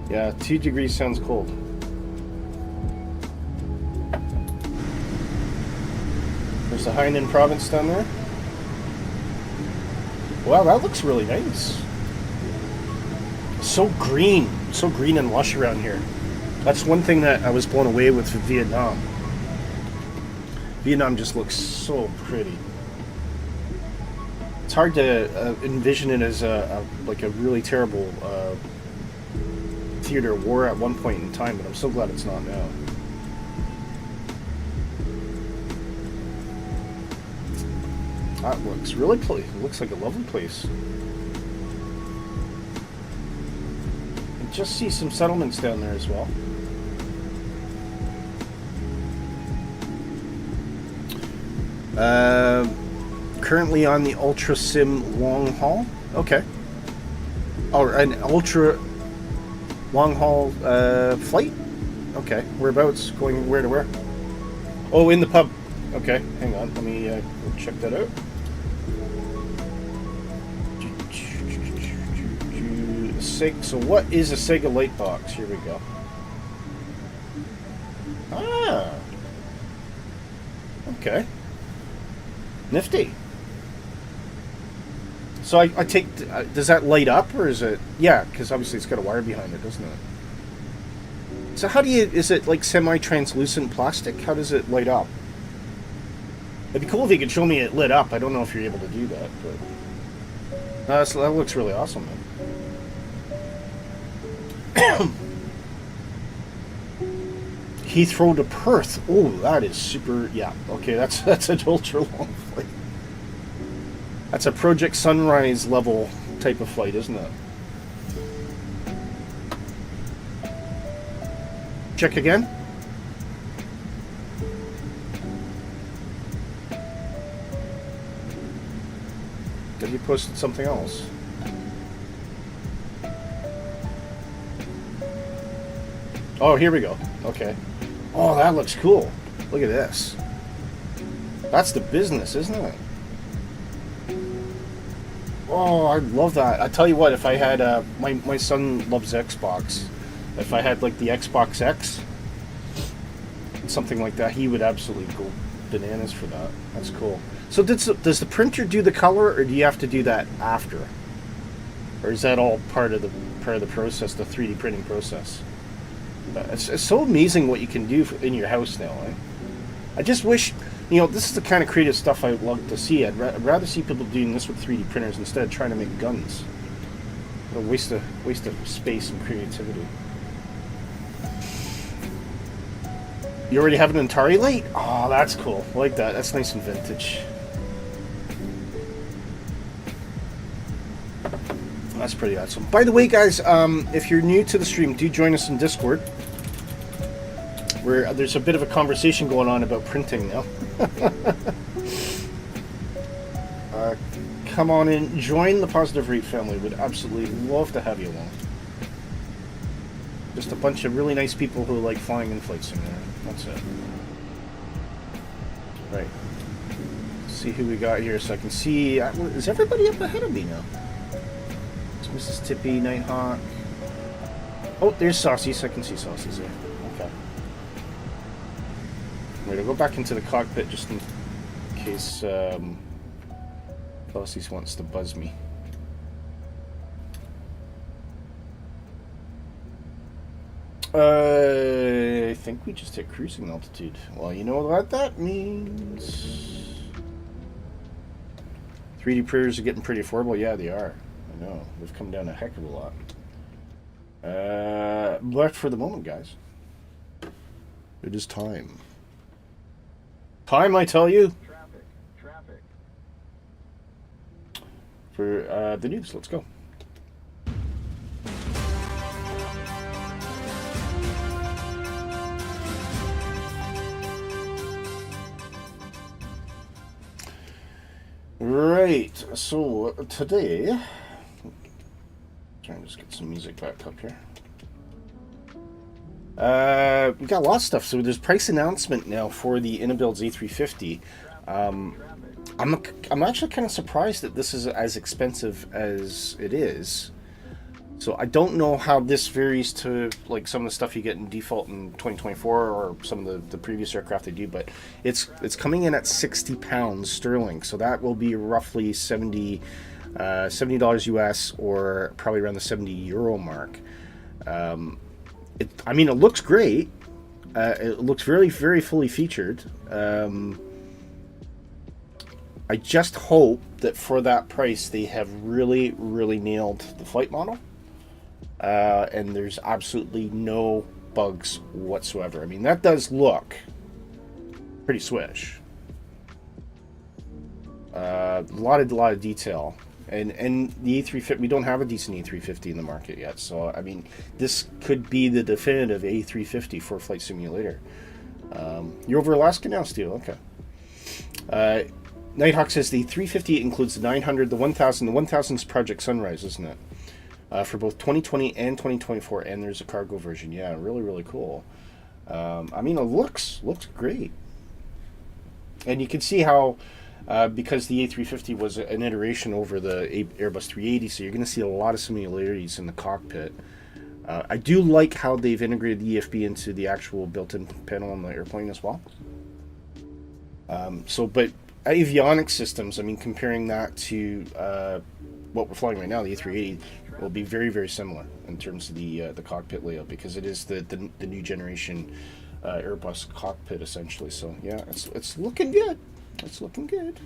Yeah, 2 degrees sounds cold. There's the Hainan province down there. Wow, that looks really nice. So green and lush around here. That's one thing that I was blown away with Vietnam. Vietnam just looks so pretty. It's hard to envision it as like a really terrible theater of war at one point in time, but I'm so glad it's not now. That looks really it looks like a lovely place. And just see some settlements down there as well. Currently on the Ultra Sim long haul. Okay. Oh, an ultra long haul flight. Okay. Whereabouts? Going where to where? Oh, in the pub. Okay. Hang on. Let me check that out. So what is a Sega light box? Here we go. Ah. Okay. Nifty. So I take, does that light up or is it, yeah, because obviously it's got a wire behind it, doesn't it? So how do you, is it like semi-translucent plastic? How does it light up? It'd be cool if you could show me it lit up. I don't know if you're able to do that, but that looks really awesome, man. Heathrow to Perth. Oh, that is super. Yeah, okay, that's an ultra long flight. That's a Project Sunrise level type of flight, isn't it? Check again. Have you posted something else? Oh, here we go. Okay. Oh, that looks cool. Look at this. That's the business, isn't it? Oh, I love that. I tell you what, if I had my son loves Xbox. If I had like the Xbox X, something like that, he would absolutely go bananas for that. That's cool. So does the printer do the color, or do you have to do that after, or is that all part of the process, the 3D printing process? It's so amazing what you can do in your house now. Eh? I just wish, this is the kind of creative stuff I would love to see. I'd rather see people doing this with 3D printers instead of trying to make guns. A waste of space and creativity. You already have an Atari light? Oh, that's cool. I like that. That's nice and vintage. That's pretty awesome. By the way, guys, if you're new to the stream, do join us in Discord, where there's a bit of a conversation going on about printing now. Come on in, join the Positive Reef family. Would absolutely love to have you along. Just a bunch of really nice people who like flying in flight simulator. That's it. Right. Let's see who we got here, so I can see. Is everybody up ahead of me now? It's Mrs. Tippy, Nighthawk. Oh, there's Saucy, so I can see Saucy's there. Okay. Wait, I'll go back into the cockpit just in case Saucy wants to buzz me. I think we just hit cruising altitude. Well, you know what that means. 3D printers are getting pretty affordable. Yeah, they are. I know. They've come down a heck of a lot. But for the moment, guys, it is time. Time, I tell you. Traffic. For the news. Let's go. Right, so today, trying to just get some music back up here. We got a lot of stuff. So there's price announcement now for the Inabuilds A350. I'm actually kind of surprised that this is as expensive as it is. So I don't know how this varies to like some of the stuff you get in default in 2024 or some of the previous aircraft they do, but it's coming in at £60 sterling. So that will be roughly $70 US, or probably around the €70 mark. I mean, it looks great. It looks very, very fully featured. I just hope that for that price they have really, really nailed the flight model. And there's absolutely no bugs whatsoever. I mean, that does look pretty swish. A lot of detail. And the A350, we don't have a decent A350 in the market yet. So, I mean, this could be the definitive A350 for Flight Simulator. You're over Alaska now, Steel? Okay. Nighthawk says the 350 includes the 900, the 1000. The 1000 is Project Sunrise, isn't it? For both 2020 and 2024, and there's a cargo version. Yeah, really, really cool. I mean, it looks great. And you can see how, because the A350 was an iteration over the Airbus 380, so you're going to see a lot of similarities in the cockpit. I do like how they've integrated the EFB into the actual built-in panel on the airplane as well. But avionics systems, I mean, comparing that to what we're flying right now, the A380, will be very, very similar in terms of the cockpit layout, because it is the new generation Airbus cockpit essentially. So yeah, it's looking good. It's looking good.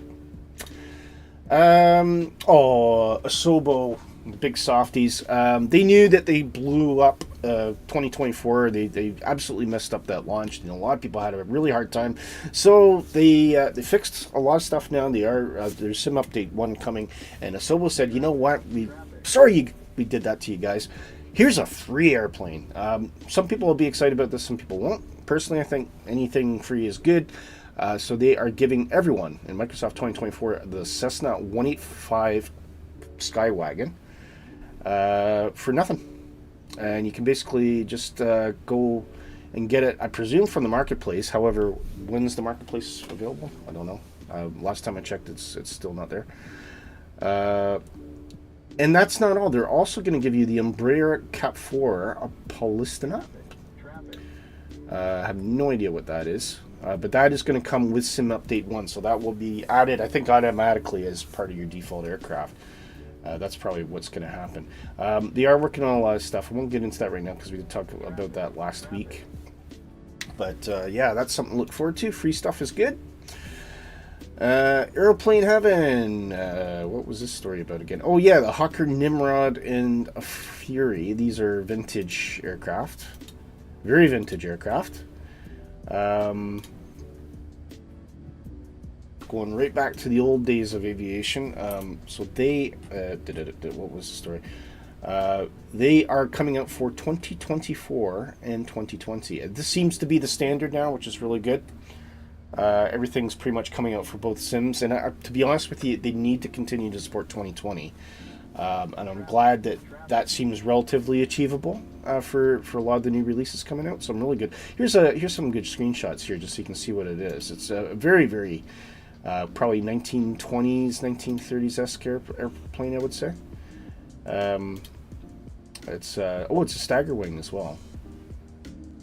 Asobo, the big softies. They knew that they blew up 2024. They absolutely messed up that launch. A lot of people had a really hard time. So they fixed a lot of stuff now. There's sim update 1 coming, and Asobo said, you know what, sorry we did that to you guys. Here's a free airplane. Some people will be excited about this, some people won't. Personally, I think anything free is good. So they are giving everyone in Microsoft 2024 the Cessna 185 Skywagon for nothing. and you can basically just go and get it, I presume, from the marketplace. However, when's the marketplace available? I don't know. Last time I checked, it's still not there. And that's not all. They're also going to give you the Embraer Cap 4 Polistina. I have no idea what that is. But that is going to come with Sim Update 1. So that will be added, I think, automatically as part of your default aircraft. That's probably what's going to happen. They are working on a lot of stuff. I won't get into that right now because we talked about that last week. But yeah, that's something to look forward to. Free stuff is good. Airplane Heaven. What was this story about again? Oh yeah, the Hawker Nimrod and a Fury. These are vintage aircraft. Very vintage aircraft. Going right back to the old days of aviation. So they what was the story? They are coming out for 2024 and 2020. This seems to be the standard now, which is really good. Everything's pretty much coming out for both sims, and to be honest with you, they need to continue to support 2020. And I'm glad that that seems relatively achievable for a lot of the new releases coming out. So I'm really good. Here's some good screenshots here, just so you can see what it is. It's a very, very probably 1920s, 1930s-esque airplane, I would say. It's a stagger wing as well.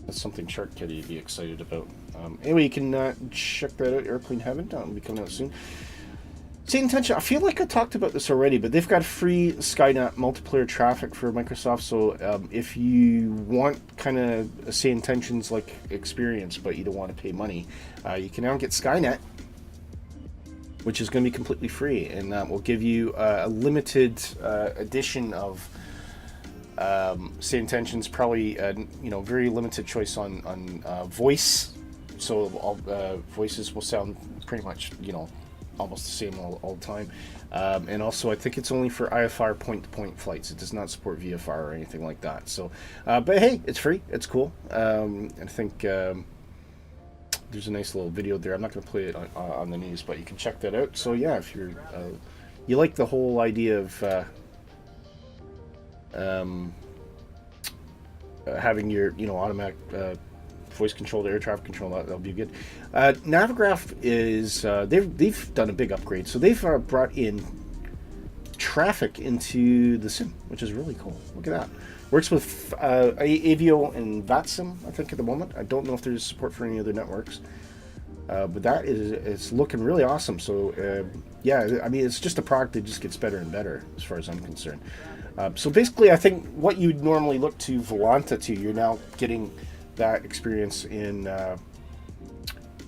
That's something Shark Kitty would be excited about. Anyway, you can check that out. Airplane Heaven. That'll be coming out soon. Same intention. I feel like I talked about this already, but they've got free Skynet multiplayer traffic for Microsoft. So if you want kind of a Say Intentions like experience, but you don't want to pay money, you can now get Skynet, which is going to be completely free, and that will give you a limited edition of Say Intentions. Probably very limited choice on voice. So all voices will sound pretty much almost the same all the time, and also I think it's only for IFR point-to-point flights. It does not support VFR or anything like that. So, but hey, it's free. It's cool. And I think there's a nice little video there. I'm not going to play it on the news, but you can check that out. So yeah, if you're you like the whole idea of having your automatic voice-controlled air traffic control, that'll be good. Navigraph is they've done a big upgrade, so they've brought in traffic into the sim, which is really cool. Look at that. Works with Avio and VATSIM, I think, at the moment. I don't know if there's support for any other networks, but it's looking really awesome. So yeah, I mean, it's just a product that just gets better and better as far as I'm concerned. So basically, I think what you'd normally look to Volanta to, you're now getting that experience in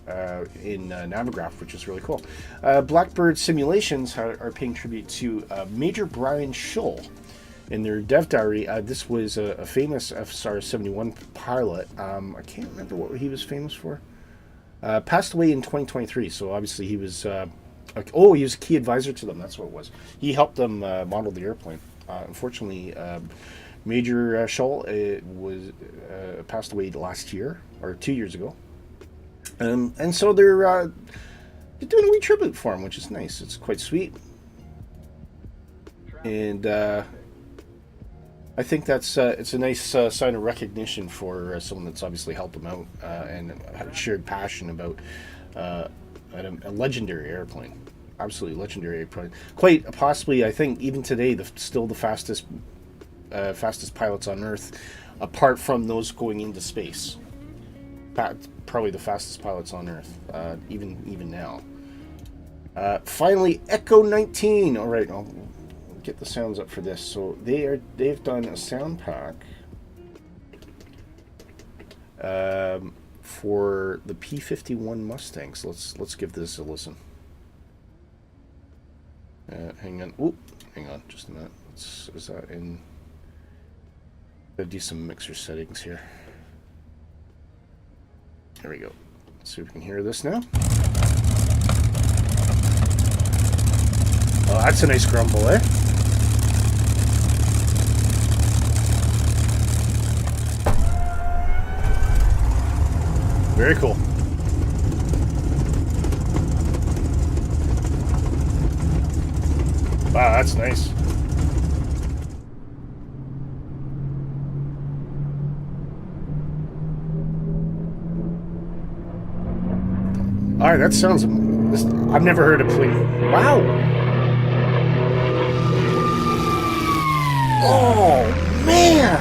Navigraph, which is really cool. Blackbird Simulations are paying tribute to Major Brian Schull in their dev diary. This was a famous FSR-71 pilot. I can't remember what he was famous for. Passed away in 2023, so obviously he was he was a key advisor to them. That's what it was. He helped them model the airplane. Unfortunately, Major Schull was passed away last year or 2 years ago, and so they're doing a wee tribute for him, which is nice. It's quite sweet, and I think that's it's a nice sign of recognition for someone that's obviously helped them out and had a shared passion about a legendary airplane. Absolutely legendary airplane. Quite possibly, I think, even today, still the fastest pilots on Earth, apart from those going into space. Probably the fastest pilots on Earth, even now. Finally, Echo 19. All right, I'll get the sounds up for this. So they've done a sound pack for the P-51 Mustangs. Let's give this a listen. Hang on. Oop, hang on, just a minute. Is that in? Gotta do some mixer settings here. There we go. Let's see if we can hear this now. Oh, that's a nice grumble, eh? Very cool. Wow, that's nice. Why? That sounds... I've never heard a plane. Wow. Oh, man.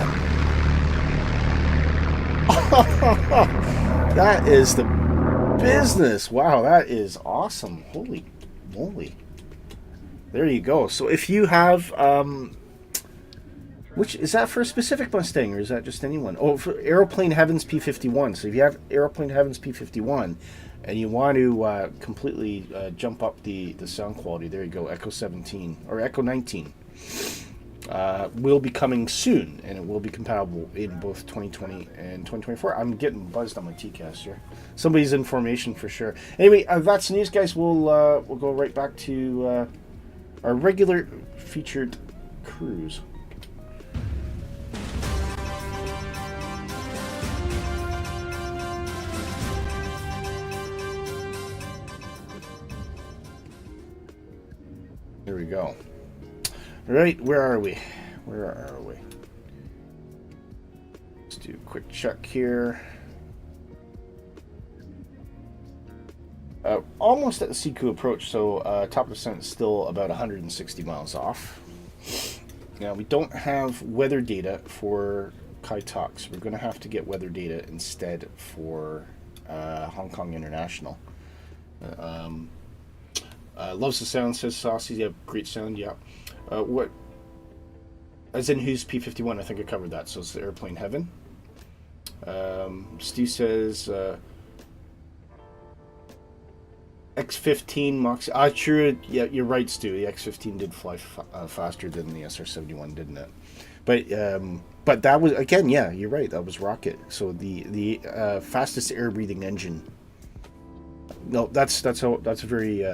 That is the business. Wow, that is awesome. Holy moly. There you go. So if you have... which is that for a specific Mustang, or is that just anyone? Oh, for Aeroplane Heavens P51. So if you have Aeroplane Heavens P51 and you want to completely jump up the sound quality, there you go. Echo 17 or Echo 19 will be coming soon, and it will be compatible in both 2020 and 2024. I'm getting buzzed on my TCAS here. Somebody's information for sure. Anyway, that's the news, guys. We'll go right back to our regular featured cruise. There we go. All right, where are we? Where are we? Let's do a quick check here. Almost at the SIKOU approach, so top of descent is still about 160 miles off. Now, we don't have weather data for Kai Tak, so we're going to have to get weather data instead for Hong Kong International. Loves the sound, says Saucy. Yeah, great sound, yeah. What? As in who's P51? I think I covered that. So it's the Airplane Heaven. Stu says X15 Moxie. True. Yeah, you're right, Stu. The X15 did fly faster than the SR-71, didn't it? But that was, again, yeah, you're right. That was rocket. So the fastest air breathing engine. No, that's a very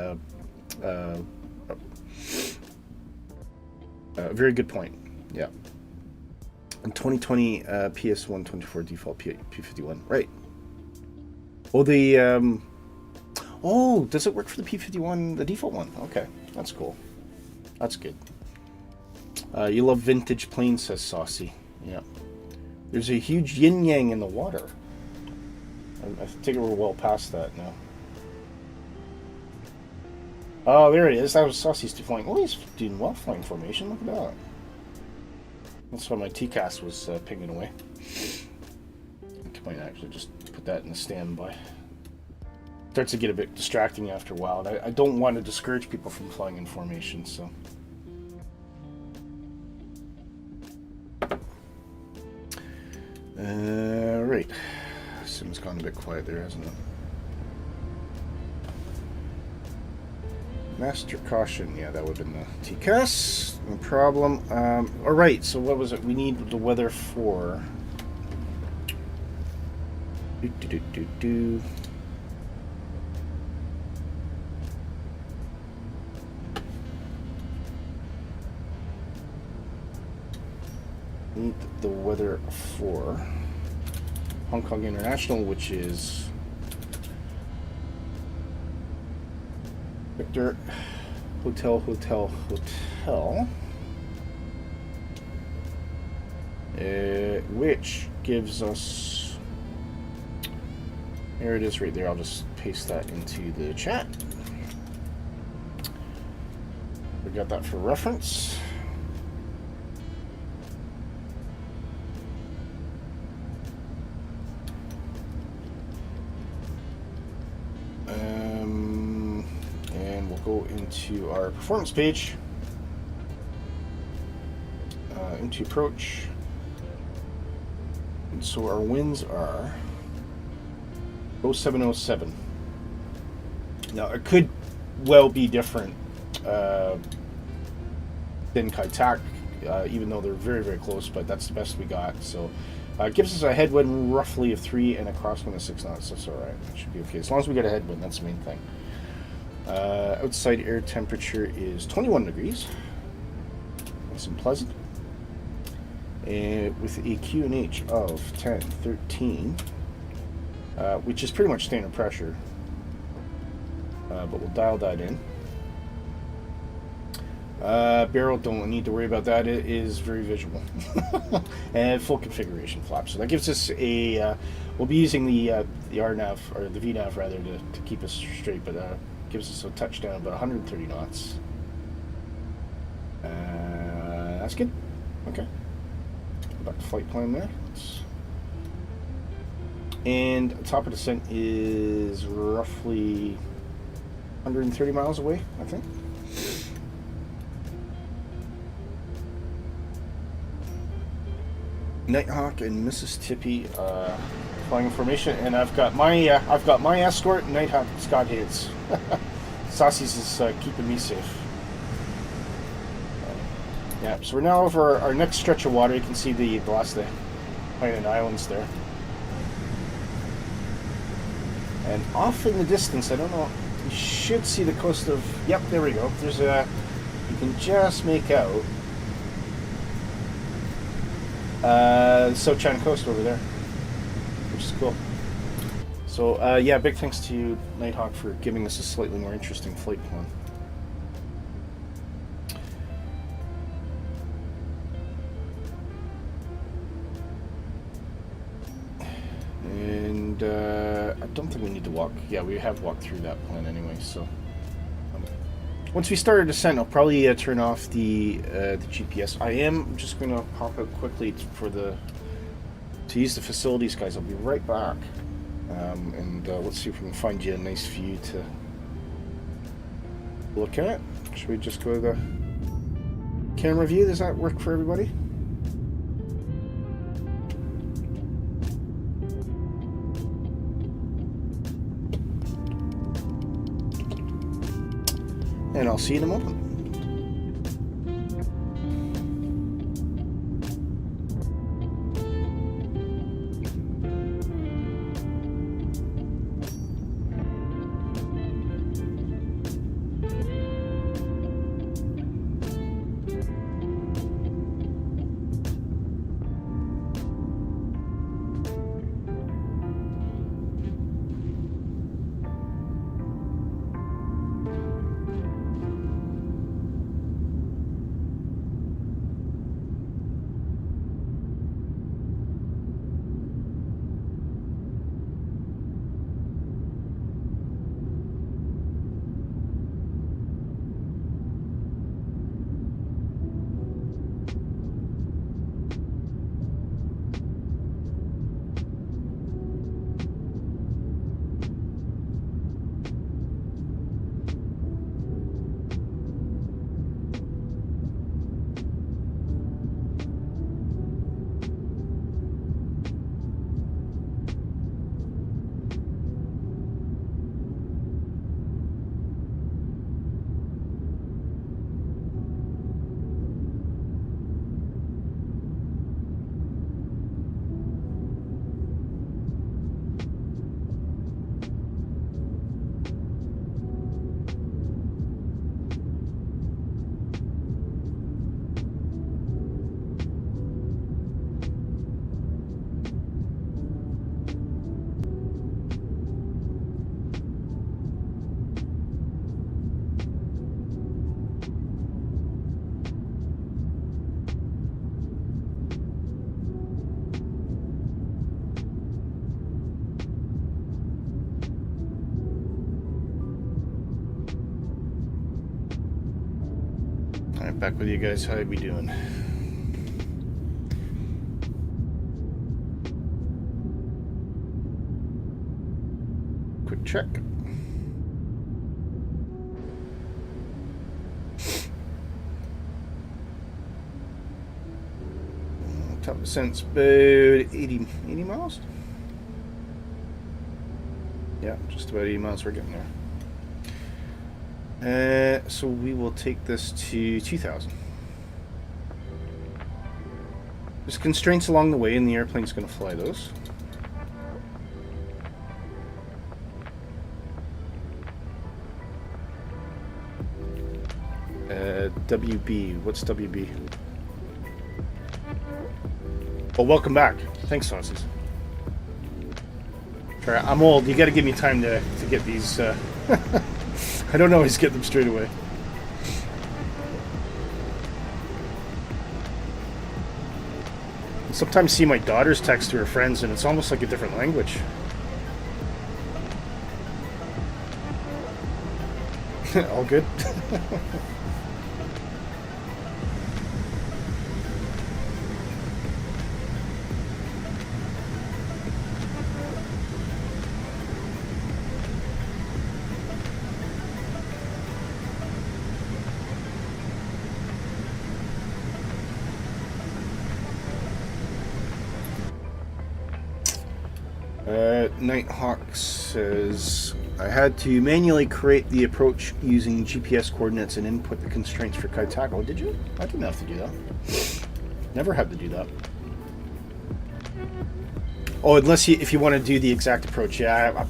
very good point. Yeah. And 2020 PS124 default P51. Right. Oh, the oh, does it work for the P51, the default one? Okay, that's cool. That's good. You love vintage planes, says Saucy. Yeah. There's a huge yin yang in the water. I think we're well past that now. Oh, there it is. That was Saucy's flying. Oh, he's doing well flying formation. Look at that. That's why my TCAS was pinging away. I might actually just put that in the standby. Starts to get a bit distracting after a while. And I don't want to discourage people from flying in formation, so. Right. Sim's gone a bit quiet there, hasn't it? Master caution, yeah, that would have been the TCAS, no problem. Alright, so what was it? We need the weather for... Need the weather for Hong Kong International, which is... Victor, hotel, hotel, hotel. Which gives us... There it is right there. I'll just paste that into the chat. We got that for reference. Go into our performance page, into approach, and so our winds are 0707. Now it could well be different than Kai Tak, even though they're very, very close, but that's the best we got. So it gives us a headwind roughly of 3 and a crosswind of 6 knots. That's all right. It should be okay as long as we get a headwind. That's the main thing. Outside air temperature is 21 degrees. Nice and pleasant. With a QNH of 10, 13, which is pretty much standard pressure. But we'll dial that in. Barrel, don't need to worry about that. It is very visual. And full configuration flap. So that gives us a, we'll be using the RNAV, or the VNAV rather, to keep us straight, but gives us a touchdown about 130 knots. That's good. Okay. Back to flight plan there. And top of descent is roughly 130 miles away, I think. Nighthawk and Mississippi flying formation, and I've got my escort, Nighthawk Scott Hayes. Saucy's is keeping me safe. Yeah, so we're now over our next stretch of water. You can see the last of the Island Islands there. And off in the distance, I don't know, you should see the coast of, yep, there we go. There's a, you can just make out the South China coast over there, which is cool. So, yeah, big thanks to Nighthawk for giving us a slightly more interesting flight plan. And I don't think we need to walk. Yeah, we have walked through that plan anyway. So once we start our descent, I'll probably turn off the GPS. I am just going to pop out quickly to use the facilities, guys. I'll be right back. And let's see if we can find you a nice view to look at. Should we just go to the camera view? Does that work for everybody? And I'll see you in a moment. Alright, back with you guys. How are we doing? Quick check. Top descent's about 80 miles? Yeah, just about 80 miles. We're getting there. So we will take this to 2,000. There's constraints along the way, and the airplane's going to fly those. WB. What's WB? Oh, welcome back. Thanks, Sauces. Sorry, I'm old. You got to give me time to get these. I don't always get them straight away. sometimes see my daughter's text to her friends, and it's almost like a different language. All good. Nighthawk says, I had to manually create the approach using GPS coordinates and input the constraints for kite tackle. Did you? I didn't have to do that. Never had to do that. Oh, unless if you want to do the exact approach, yeah.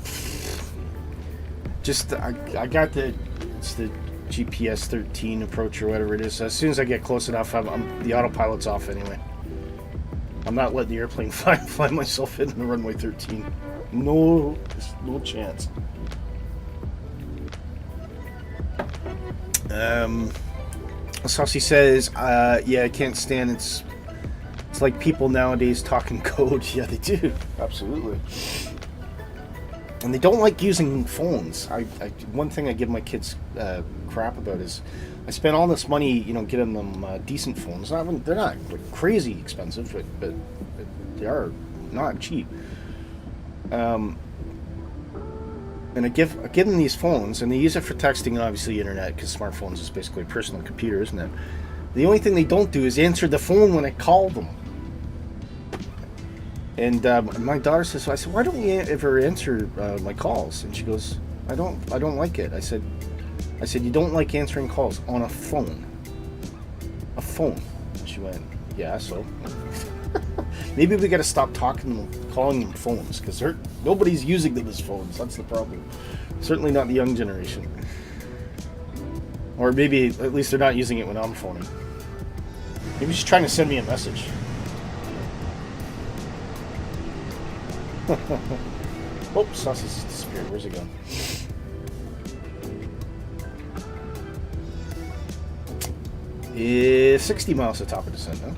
I got it's the GPS 13 approach or whatever it is. So as soon as I get close enough, the autopilot's off anyway. I'm not letting the airplane fly myself into the runway 13. No chance. Saucy says, yeah, I can't stand it's like people nowadays talking code. Yeah, they do. Absolutely. And they don't like using phones. One thing I give my kids crap about is I spent all this money, getting them decent phones. They're not like, crazy expensive, but they are not cheap. And I give them these phones, and they use it for texting and obviously internet, because smartphones is basically a personal computer, isn't it? The only thing they don't do is answer the phone when I call them. And my daughter says, I said, why don't you ever answer my calls? And she goes, I don't like it. I said, you don't like answering calls on a phone. A phone. And she went, yeah, so. Maybe we got to stop calling them phones, because nobody's using them as phones. That's the problem. Certainly not the young generation. Or maybe at least they're not using it when I'm phoning. Maybe she's trying to send me a message. Oh, Sausage disappeared. Where's it going? 60 miles to top of descent now.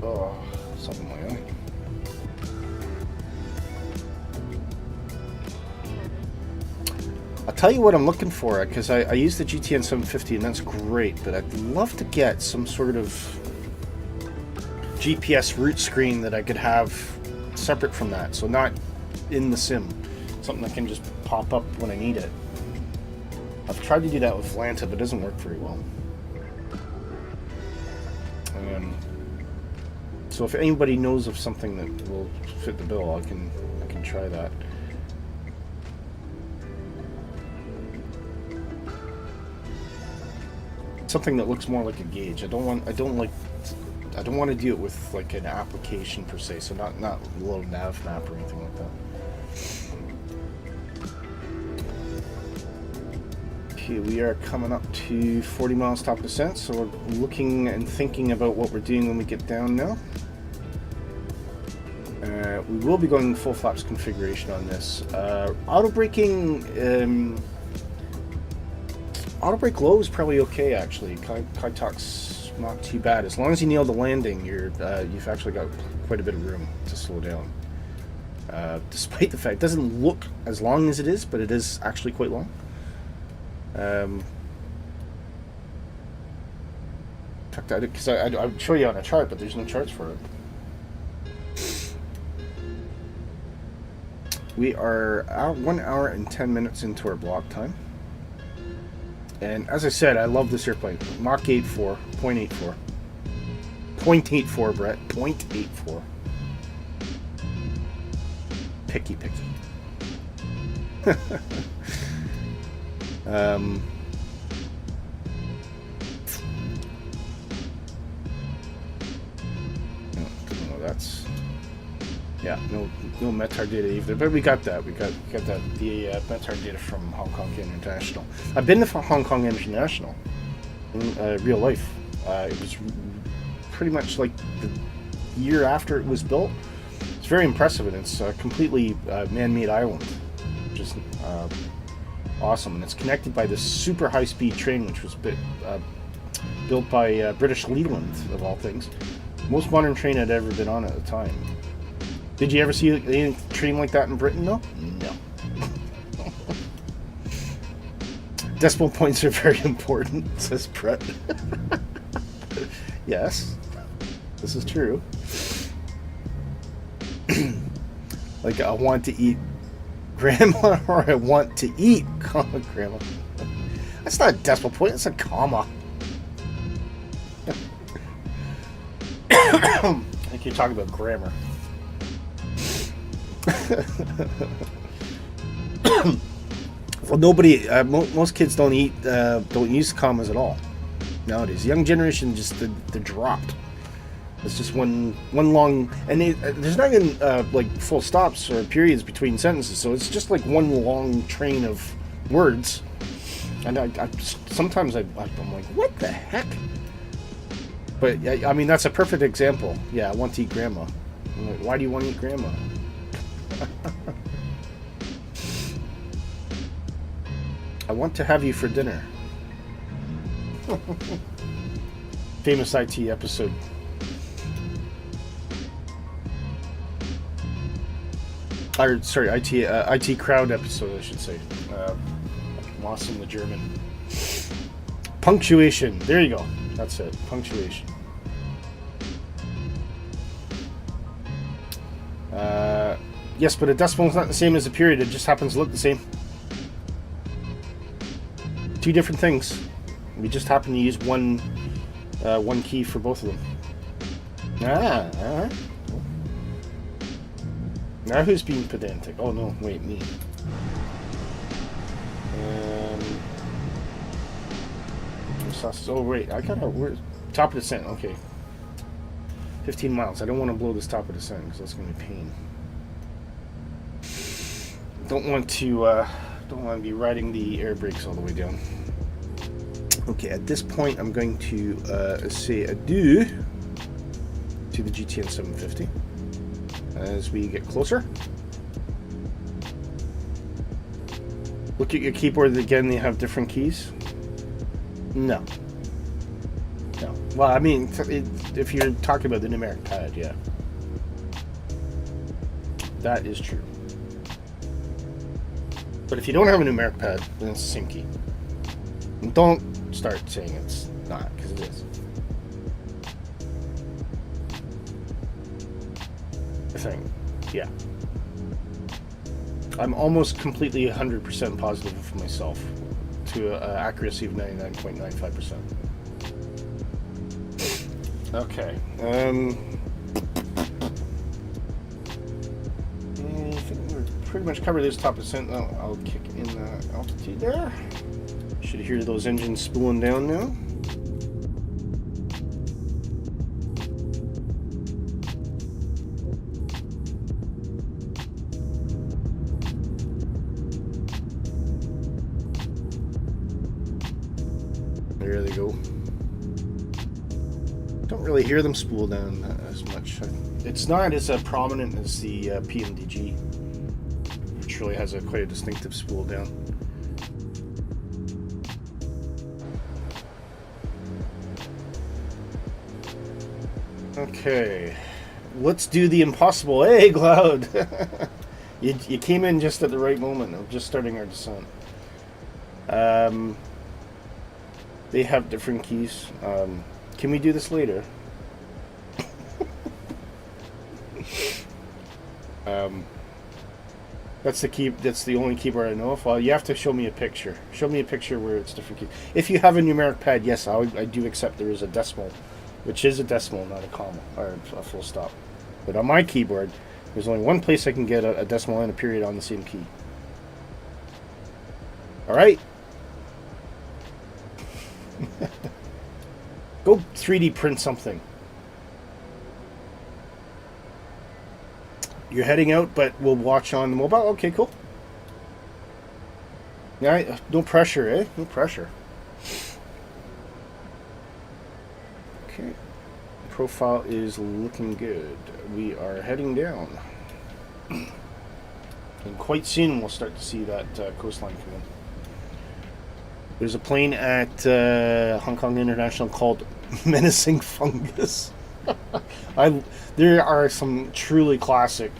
Oh, something like that. I'll tell you what I'm looking for, because I use the GTN 750 and that's great, but I'd love to get some sort of GPS route screen that I could have separate from that, so not in the sim. Something that can just pop up when I need it. I've tried to do that with Lanta, but it doesn't work very well. So if anybody knows of something that will fit the bill, I can try that. Something that looks more like a gauge. I don't want to do it with like an application per se, so not a little nav map or anything like that. Okay, we are coming up to 40 miles top descent, so we're looking and thinking about what we're doing when we get down now. We will be going full flaps configuration on this. Auto braking, auto brake low is probably okay actually. Kaitak's not too bad. As long as you nail the landing, you've actually got quite a bit of room to slow down. Despite the fact it doesn't look as long as it is, but it is actually quite long. Because I would show you on a chart, but there's no charts for it. We are 1 hour and 10 minutes into our block time. And as I said, I love this airplane. Mach 8.4, 0.84. 0.84, Brett. 0.84. Picky. No, that's... Yeah, no METAR data either, but we got that. We got that the METAR data from Hong Kong International. I've been to Hong Kong International in real life. It was pretty much like the year after it was built. It's very impressive, and it's a completely man-made island, which is awesome. And it's connected by this super high-speed train, which was built by British Leland, of all things. Most modern train I'd ever been on at the time. Did you ever see a train like that in Britain, though? No. Decimal points are very important, says Brett. Yes, this is true. Like, I want to eat grandma, or I want to eat, comma, grandma. That's not a decimal point, it's a comma. I think you're talking about grammar. Well, nobody, most kids don't use commas at all nowadays. Young generation just they're dropped. It's just one long, and there's not even like full stops or periods between sentences, so it's just like one long train of words. And sometimes I'm like, what the heck? But I mean, that's a perfect example. Yeah, I want to eat grandma. I'm like, why do you want to eat grandma? I want to have you for dinner. Famous IT episode. Or, sorry, IT crowd episode, I should say. Lost in the German. Punctuation. There you go. That's it. Punctuation. Yes, but a decimal is not the same as a period. It just happens to look the same. Two different things. We just happen to use one key for both of them. Alright. Now who's being pedantic? Oh no, wait, me. Oh wait, I gotta, we're top of descent. Okay, 15 miles. I don't want to blow this top of descent because that's gonna be pain. Don't want to be riding the air brakes all the way down. Okay, at this point, I'm going to say adieu to the GTN 750 as we get closer. Look at your keyboard again. They have different keys. No. Well, I mean, if you're talking about the numeric pad, yeah. That is true. But if you don't have a numeric pad, then it's the same key. And don't start saying it's not, because it is. I think, yeah. I'm almost completely 100% positive of myself to an accuracy of 99.95%. Okay. I think we're pretty much covered this top descent. Oh, I'll kick in the altitude there. Should hear those engines spooling down now. There they go. Don't really hear them spool down as much. It's not as prominent as the PMDG, which really has quite a distinctive spool down. Okay, let's do the impossible. Hey, Cloud! you came in just at the right moment. We're just starting our descent. They have different keys. Can we do this later? That's the key. That's the only keyboard I know of. Well, you have to show me a picture. Show me a picture where it's different keys. If you have a numeric pad, yes, I do accept there is a decimal, which is a decimal, not a comma or a full stop. But on my keyboard, there's only one place I can get a decimal and a period on the same key. All right. Go 3D print something. You're heading out, but we'll watch on the mobile. Okay, cool. Yeah, no pressure, eh? No pressure. Okay. Profile is looking good. We are heading down. And quite soon we'll start to see that coastline come in. There's a plane at Hong Kong International called Menacing Fungus. There are some truly classic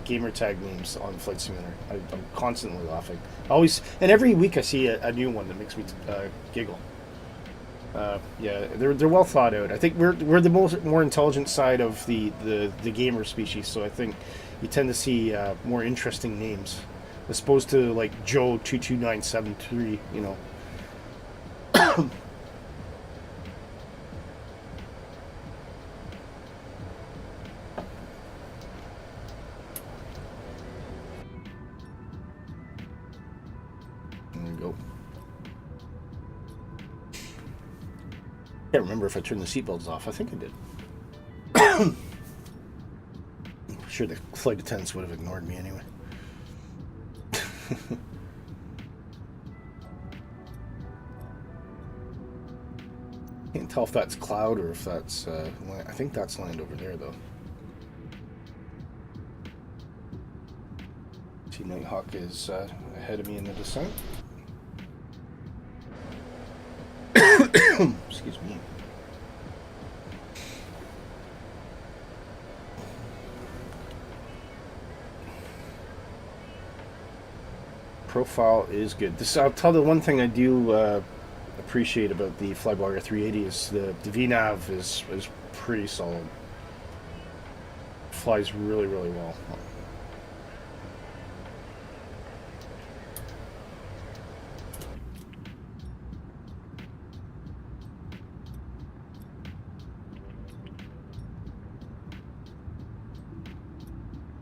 gamer tag names on Flight Simulator. I'm constantly laughing. And every week I see a new one that makes me giggle. Yeah, they're well thought out. I think we're the more intelligent side of the gamer species, so I think you tend to see more interesting names, as opposed to like Joe 22973. You know. There we go. Can't remember if I turned the seatbelts off. I think I did. I'm sure the flight attendants would have ignored me anyway. Can't tell if that's cloud or if that's I think that's land over there though. See, Nighthawk is ahead of me in the descent. Excuse me. Profile is good. I'll tell the one thing I do appreciate about the FlyByWire 380 is the VNav is pretty solid. Flies really, really well.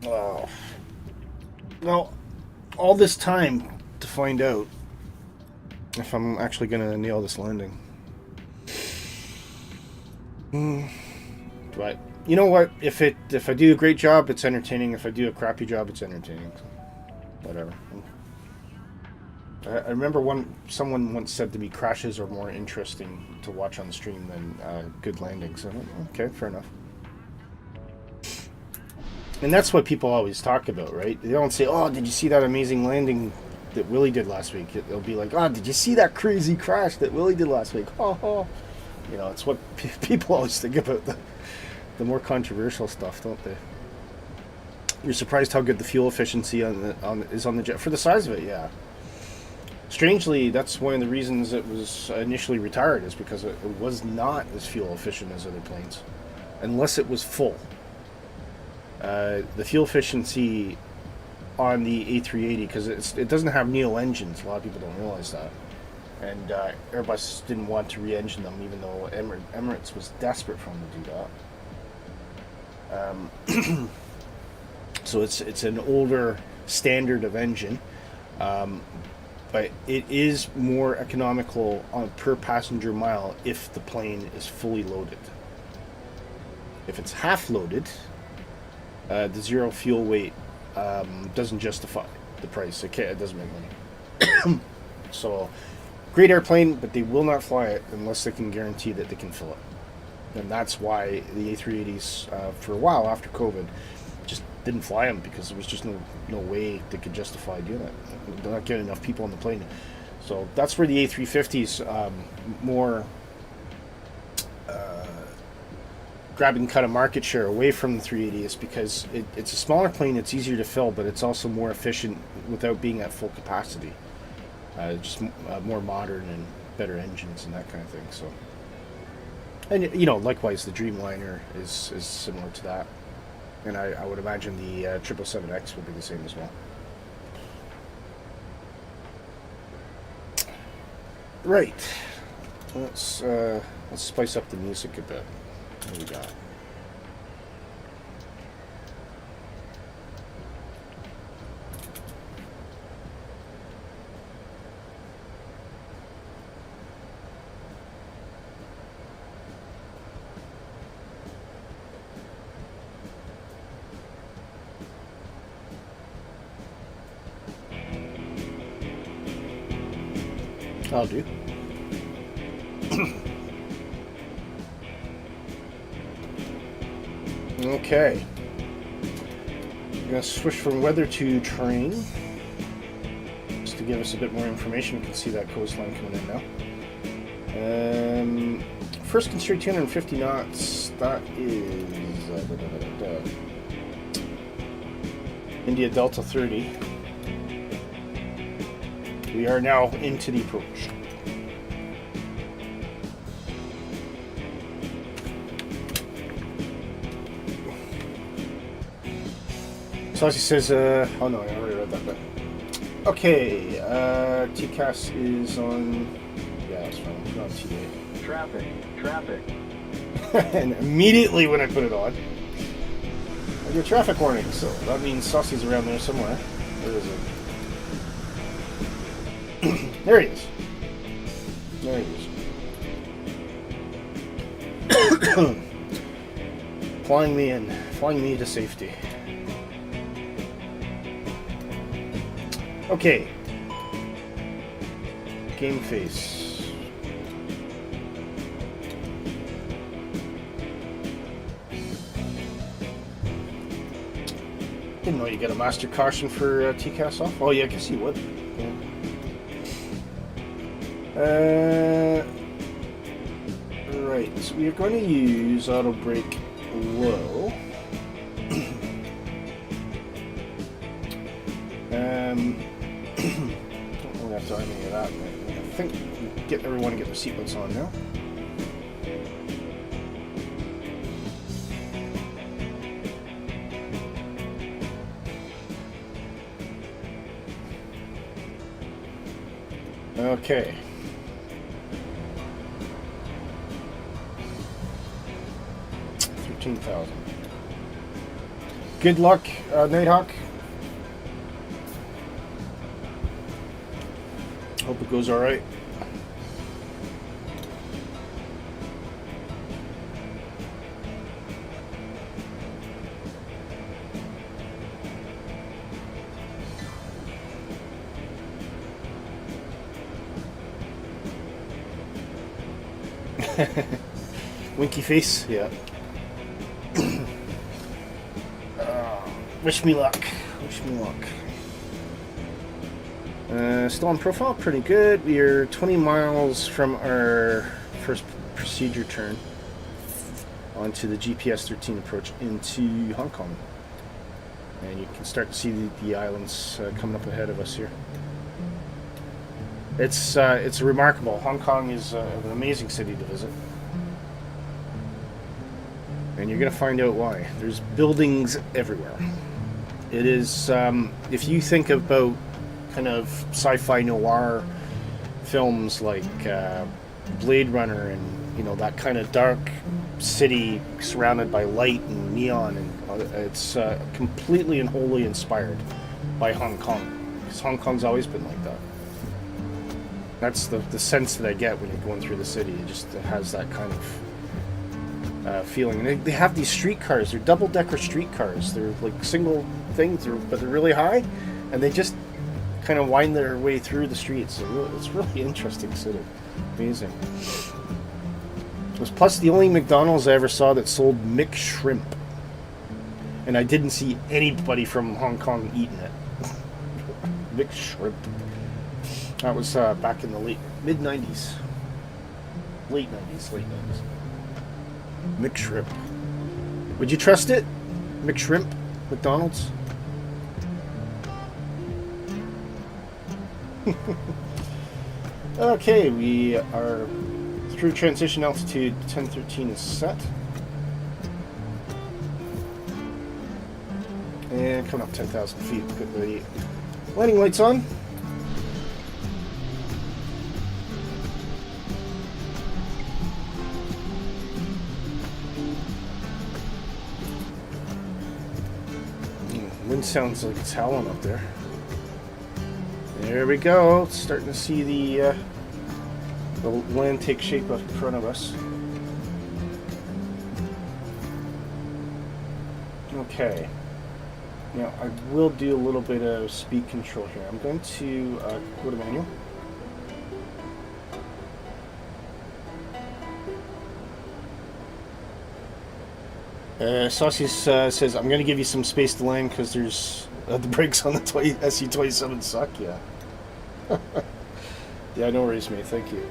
Oh. Well, all this time to find out if I'm actually gonna nail this landing. But you know what? If I do a great job, it's entertaining. If I do a crappy job, it's entertaining. So, whatever. I remember someone once said to me, crashes are more interesting to watch on stream than good landings. So, okay, fair enough. And that's what people always talk about, right? They don't say, oh, did you see that amazing landing that Willie did last week? They'll be like, oh, did you see that crazy crash that Willie did last week? Oh. You know, it's what people always think about the more controversial stuff, don't they? You're surprised how good the fuel efficiency is on the jet. For the size of it, yeah. Strangely, that's one of the reasons it was initially retired, is because it was not as fuel efficient as other planes, unless it was full. The fuel efficiency on the A380, because it doesn't have neo engines. A lot of people don't realize that, and Airbus didn't want to re-engine them, even though Emirates was desperate for them to do that. So it's an older standard of engine, but it is more economical on per passenger mile if the plane is fully loaded. If it's half loaded, the zero fuel weight doesn't justify the price. It doesn't make money. So, great airplane, but they will not fly it unless they can guarantee that they can fill it. And that's why the A380s, for a while after COVID, just didn't fly them, because there was just no way they could justify doing it. They're not getting enough people on the plane. So that's where the A350s more grabbing cut of market share away from the 380 is because it's a smaller plane, it's easier to fill, but it's also more efficient without being at full capacity. Just more modern and better engines and that kind of thing. So, and you know, likewise, the Dreamliner is similar to that, and I would imagine the 777X will be the same as well. Right. Let's spice up the music a bit. What do we got? I'll do. Okay. I'm going to switch from weather to terrain. just to give us a bit more information. You can see that coastline coming in now. First can steer 250 knots. That is India Delta 30. We are now into the approach. Saucy says, oh no, I already read that bit. Okay, TCAS is on, yeah, that's fine, it's on TA. Traffic. Traffic. And immediately when I put it on, I get traffic warning, so that means Saucy's around there somewhere. Where is it? There he is. There he is. Flying me in, flying me to safety. Okay. Game face. Didn't know you get a master caution for TCAS off. Oh yeah, I guess you would. Yeah. Right, so we are going to use auto brake low. Don't really have to do any of that. I think we get everyone to get their seatbelts on now. Okay. $13,000. Good luck, Nighthawk. Hope it goes all right. Winky face, yeah. Wish me luck. Wish me luck. Still on profile, pretty good. We are 20 miles from our first procedure turn onto the GPS 13 approach into Hong Kong. And you can start to see the islands coming up ahead of us here. It's remarkable. Hong Kong is an amazing city to visit. And you're going to find out why. There's buildings everywhere. It is, if you think about kind of sci-fi noir films like Blade Runner and, you know, that kind of dark city surrounded by light and neon, and it's completely and wholly inspired by Hong Kong, because Hong Kong's always been like that. That's the sense that I get when you're going through the city. It just has that kind of feeling. And they have these streetcars. They're double-decker streetcars. They're like single things, but they're really high, and they just kind of wind their way through the streets. So it's really interesting city. Amazing. It was plus the only McDonald's I ever saw that sold mixed shrimp, and I didn't see anybody from Hong Kong eating it. Mixed shrimp. That was back in the mid-90s. Late 90s. Mixed shrimp. Would you trust it? Mixed shrimp? McDonald's? Okay, we are through transition altitude. 1013 is set. And coming up 10,000 feet. Put the landing lights on. Wind sounds like it's howling up there. There we go. Starting to see the land take shape up in front of us. Okay. Now I will do a little bit of speed control here. I'm going to go to manual. Saucy says, I'm going to give you some space to land because there's the brakes on the SU-27 suck. Yeah. Yeah, no worries, mate. Thank you.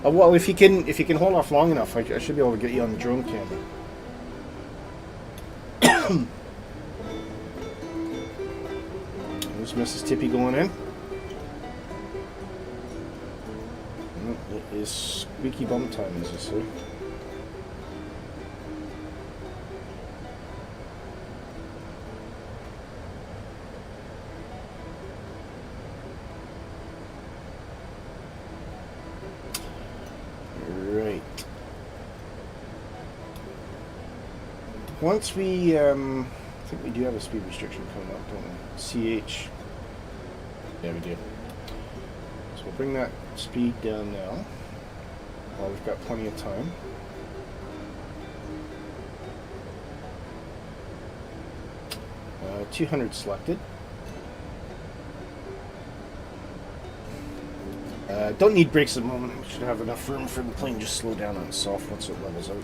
Well, if you can hold off long enough, I should be able to get you on the drone camera. There's Mrs. Tippy going in. It is squeaky bum time, as you say. Right. Once we, I think we do have a speed restriction coming up, don't we? CH. Yeah, we do. So we'll bring that speed down now, while we've got plenty of time. Uh, 200 selected. Don't need brakes at the moment. We should have enough room for the plane to just slow down on itself once it levels out.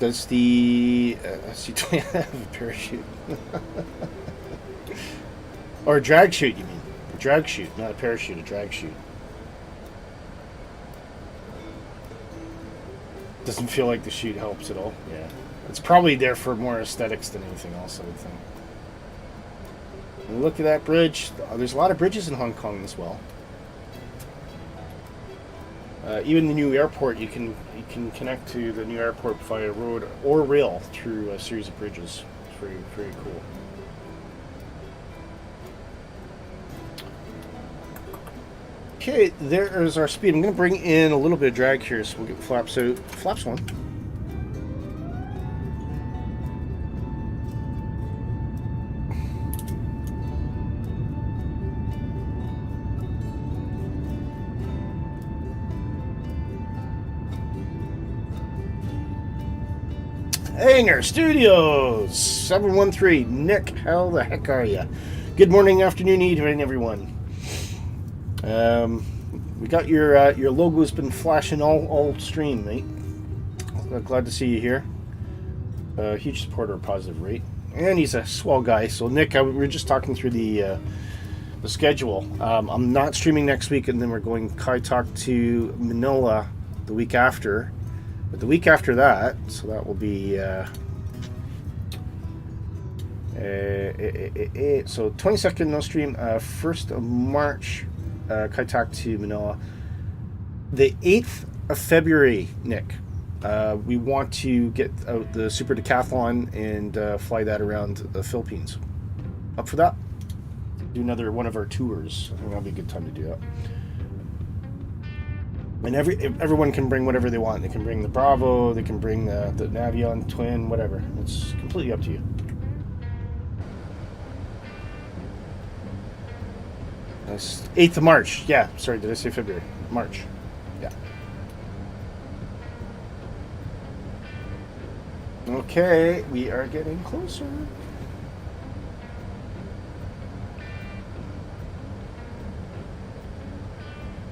Does the C-20 have a parachute? Or a drag chute, you mean? A drag chute, not a parachute, a drag chute. Doesn't feel like the chute helps at all. Yeah. It's probably there for more aesthetics than anything else, I would think. And look at that bridge. There's a lot of bridges in Hong Kong as well. Even the new airport, you can connect to the new airport via road or rail through a series of bridges. It's very, very cool. Okay, there is our speed. I'm going to bring in a little bit of drag here, so we'll get the flaps out. Flaps one. Hangar Studios 713. Nick, how the heck are you? Good morning, afternoon, evening, everyone. We got your logo's been flashing all stream, mate. Glad to see you here. Huge supporter of Positive Rate, and he's a swell guy. So Nick, we were just talking through the schedule. I'm not streaming next week, and then we're going Kai Talk to Manila the week after. But the week after that, so that will be so 22nd no stream, 1st of March, Kai Tak to Manila. The 8th of February, Nick, we want to get out the Super Decathlon and fly that around the Philippines. Up for that? Do another one of our tours. I think that'll be a good time to do that. And everyone can bring whatever they want. They can bring the Bravo, they can bring the Navion Twin, whatever. It's completely up to you. That's 8th of March. Yeah, sorry, did I say February? March. Yeah. Okay, we are getting closer.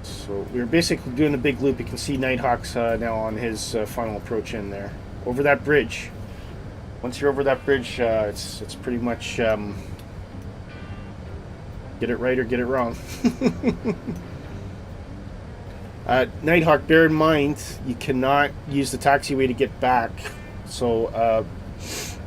So we're basically doing a big loop. You can see Nighthawk's now on his final approach in there. Over that bridge. Once you're over that bridge, it's pretty much get it right or get it wrong. Nighthawk, bear in mind, you cannot use the taxiway to get back. So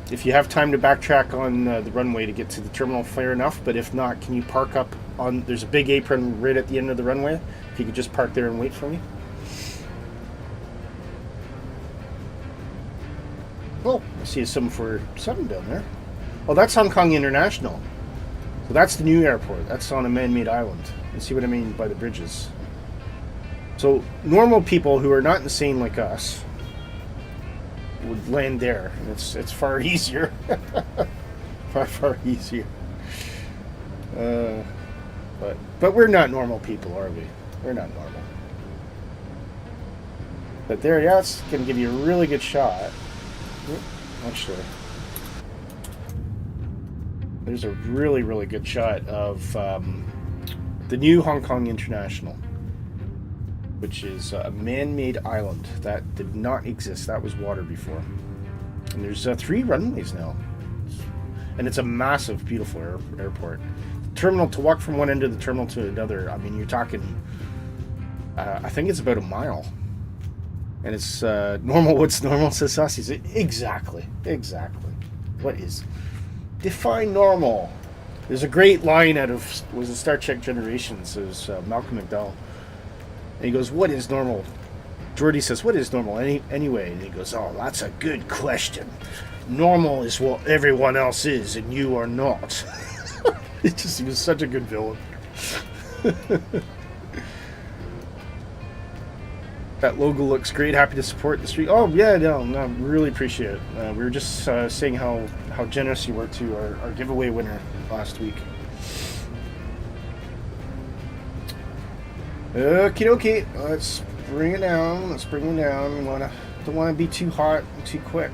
if you have time to backtrack on the runway to get to the terminal, fair enough. But if not, can you park up on... There's a big apron right at the end of the runway. If you could just park there and wait for me. Oh, I see a 747 down there. Oh, that's Hong Kong International. So that's the new airport. That's on a man-made island. You see what I mean by the bridges. So normal people who are not insane like us would land there, and it's far easier. far easier. But we're not normal people, are we? We're not normal. But there, yeah, it's going to give you a really good shot. Actually, there's a really, really good shot of the new Hong Kong International, which is a man-made island that did not exist. That was water before. And there's 3 runways now. And it's a massive, beautiful airport. Terminal, to walk from one end of the terminal to another, I mean, you're talking, I think it's about a mile. And it's normal. What's normal, says Saucy? Exactly. What is? Define normal. There's a great line out of, was it Star Trek Generations, says Malcolm McDowell. And he goes, what is normal? Geordie says, what is normal anyway? And he goes, oh, that's a good question. Normal is what everyone else is, and you are not. He was such a good villain. That logo looks great. Happy to support the street. Oh, yeah, no, really appreciate it. We were just saying how generous you were to our giveaway winner last week. Okie dokie, let's bring it down. Don't want to be too hot and too quick.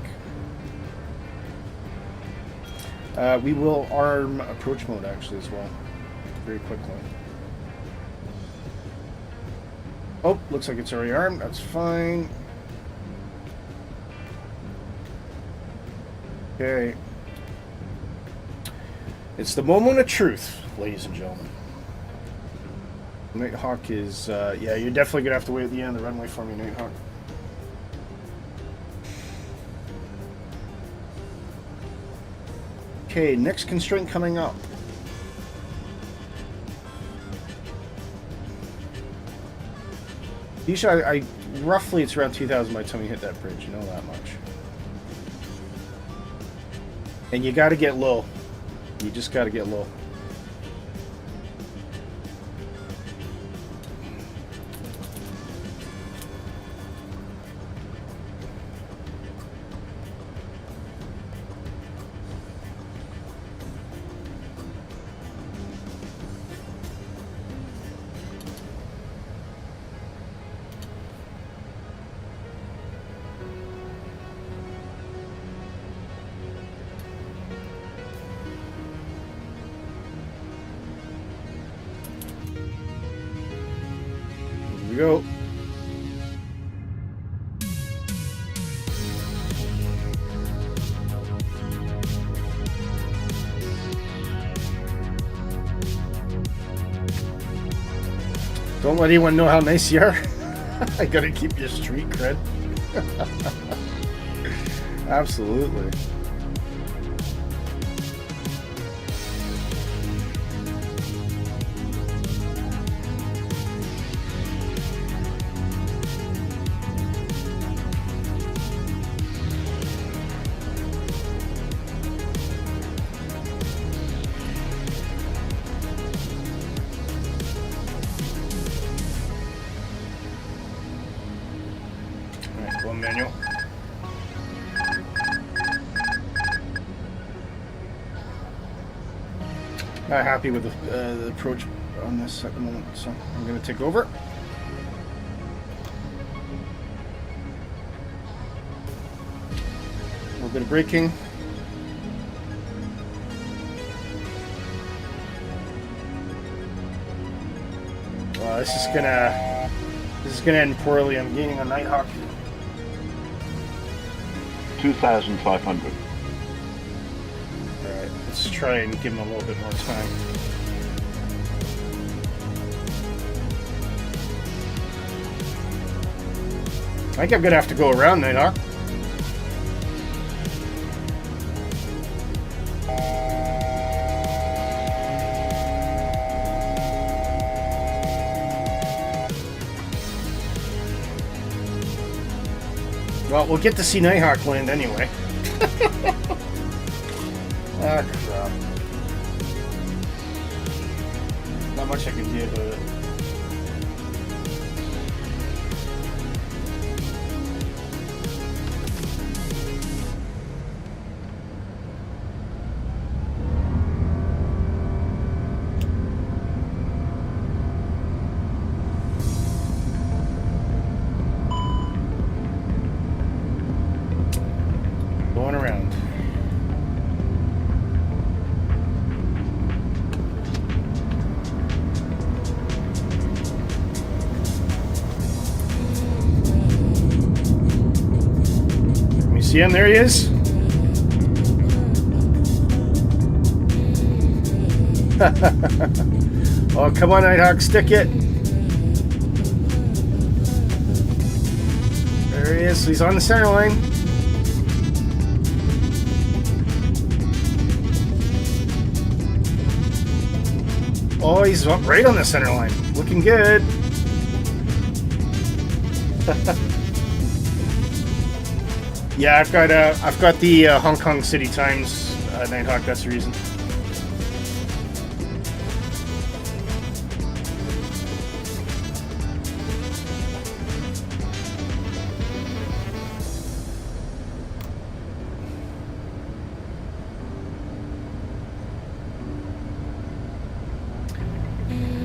We will arm approach mode actually as well, very quickly. Oh, looks like it's already armed. That's fine. Okay. It's the moment of truth, ladies and gentlemen. Nighthawk is, yeah, you're definitely going to have to wait at the end of the runway for me, Nighthawk. Okay, next constraint coming up. Usually, I roughly it's around 2,000 by the time you hit that bridge. You know that much. And you got to get low. You just got to get low. Go. Don't let anyone know how nice you are. I gotta keep your street cred. Absolutely. Manual. Not happy with the approach on this at the moment, so I'm going to take over. A little bit of braking. This is gonna end poorly. I'm gaining a Nighthawk. 2,500. Alright, let's try and give him a little bit more time. I think I'm gonna have to go around Nighthawk. Well, we'll get to see Nighthawk land anyway. Ah, crap. Not much I can do about it. Going around. Let me see him. There he is. Oh, come on, Nighthawk, stick it. There he is. He's on the center line. Oh, he's right on the center line. Looking good. Yeah, I've got the Hong Kong City Times Nighthawk. That's the reason.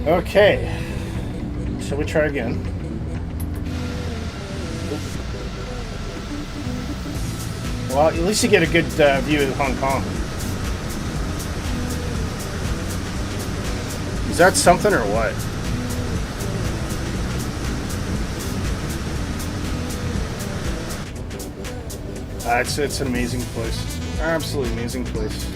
Okay, shall we try again? Well, at least you get a good view of Hong Kong. Is that something or what? It's an amazing place. Absolutely amazing place.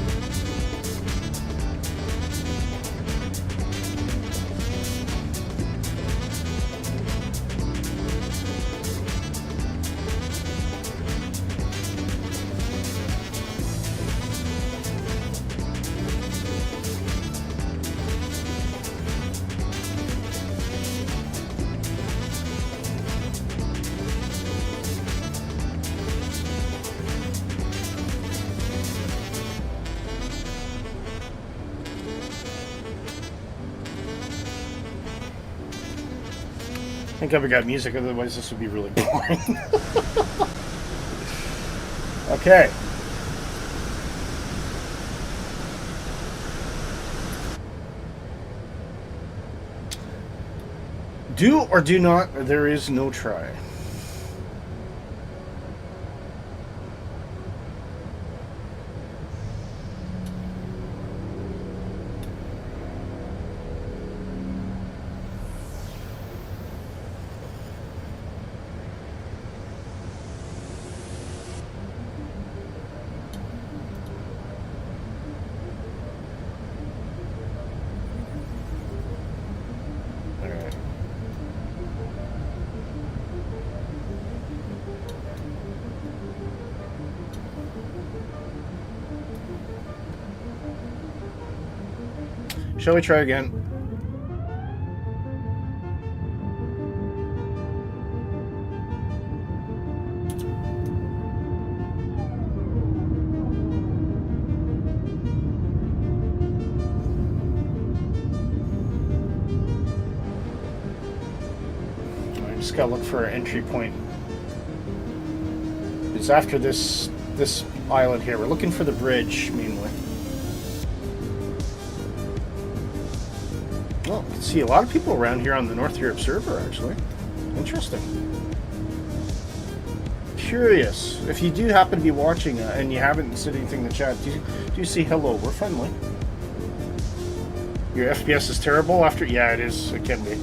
Thank God we got music, otherwise this would be really boring. Okay. Do or do not, or there is no try. Shall we try again? I just gotta look for an entry point. It's after this island here. We're looking for the bridge mainly. Well, I can see a lot of people around here on the North Europe server, actually. Interesting. Curious. If you do happen to be watching and you haven't said anything in the chat, do say hello. We're friendly. Your FPS is terrible after... Yeah, it is. It can be.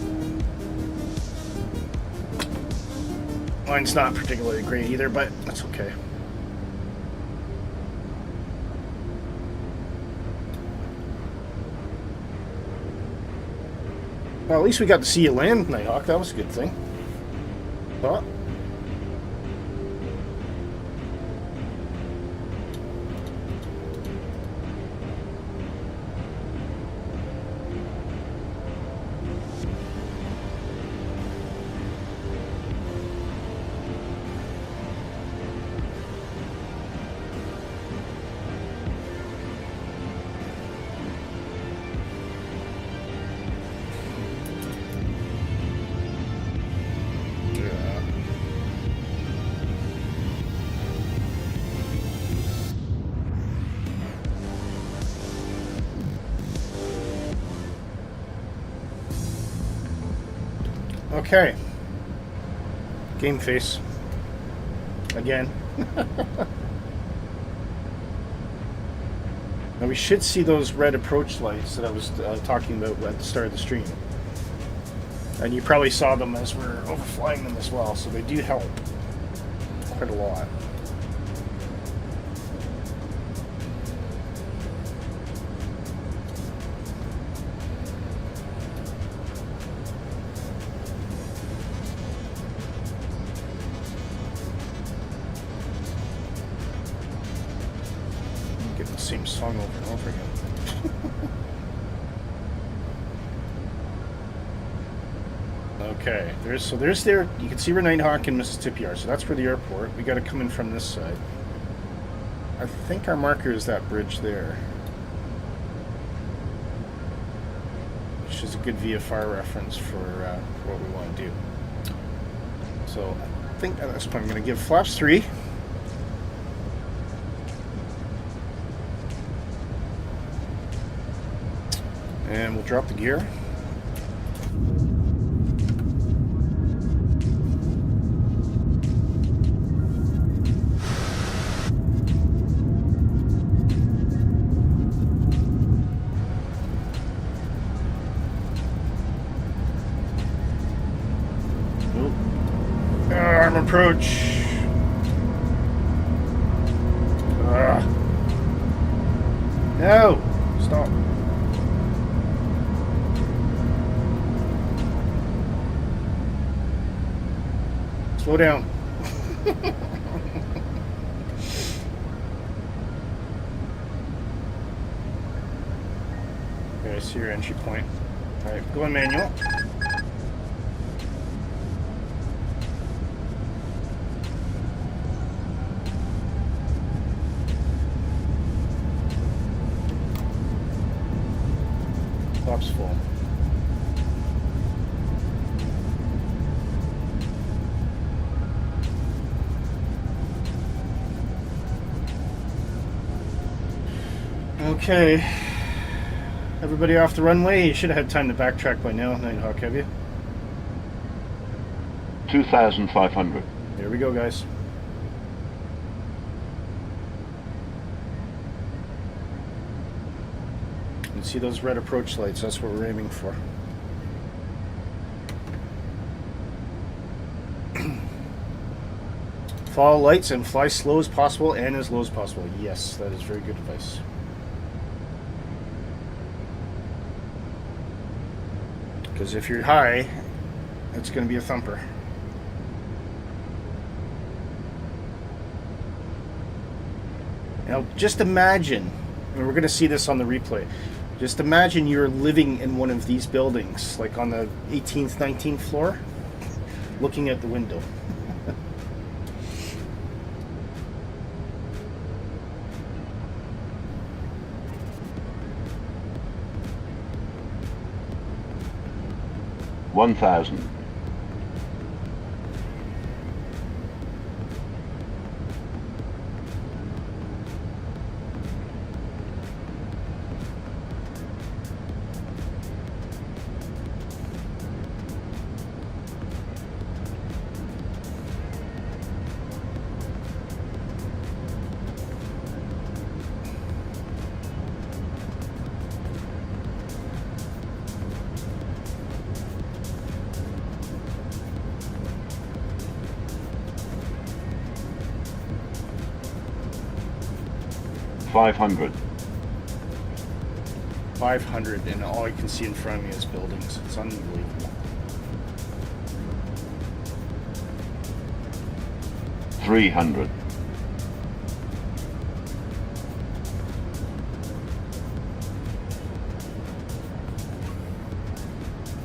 Mine's not particularly great either, but that's okay. Well, at least we got to see you land, Nighthawk. That was a good thing. Thought. Okay. Game face. Again. Now we should see those red approach lights that I was talking about at the start of the stream. And you probably saw them as we're overflying them as well, so they do help quite a lot. same song over and over again. Okay, there's there. You can see where Nighthawk and Mississippi are. So that's where the airport. We got to come in from this side. I think our marker is that bridge there, which is a good VFR reference for what we want to do. So I think at this point I'm going to give flaps 3. And we'll drop the gear. Arm approach. No! Stop. Slow down. Okay, I see your entry point. Alright, go in manual. Top's full. Okay, everybody off the runway. You should have had time to backtrack by now, Nighthawk, have you? 2,500. There we go, guys. You can see those red approach lights. That's what we're aiming for. Follow lights and fly slow as possible and as low as possible. Yes, that is very good advice. Because if you're high, it's going to be a thumper. Now, just imagine, and we're going to see this on the replay, just imagine you're living in one of these buildings, like on the 18th, 19th floor, looking at the window. $1,000. 500. 500, and all I can see in front of me is buildings. It's unbelievable. 300.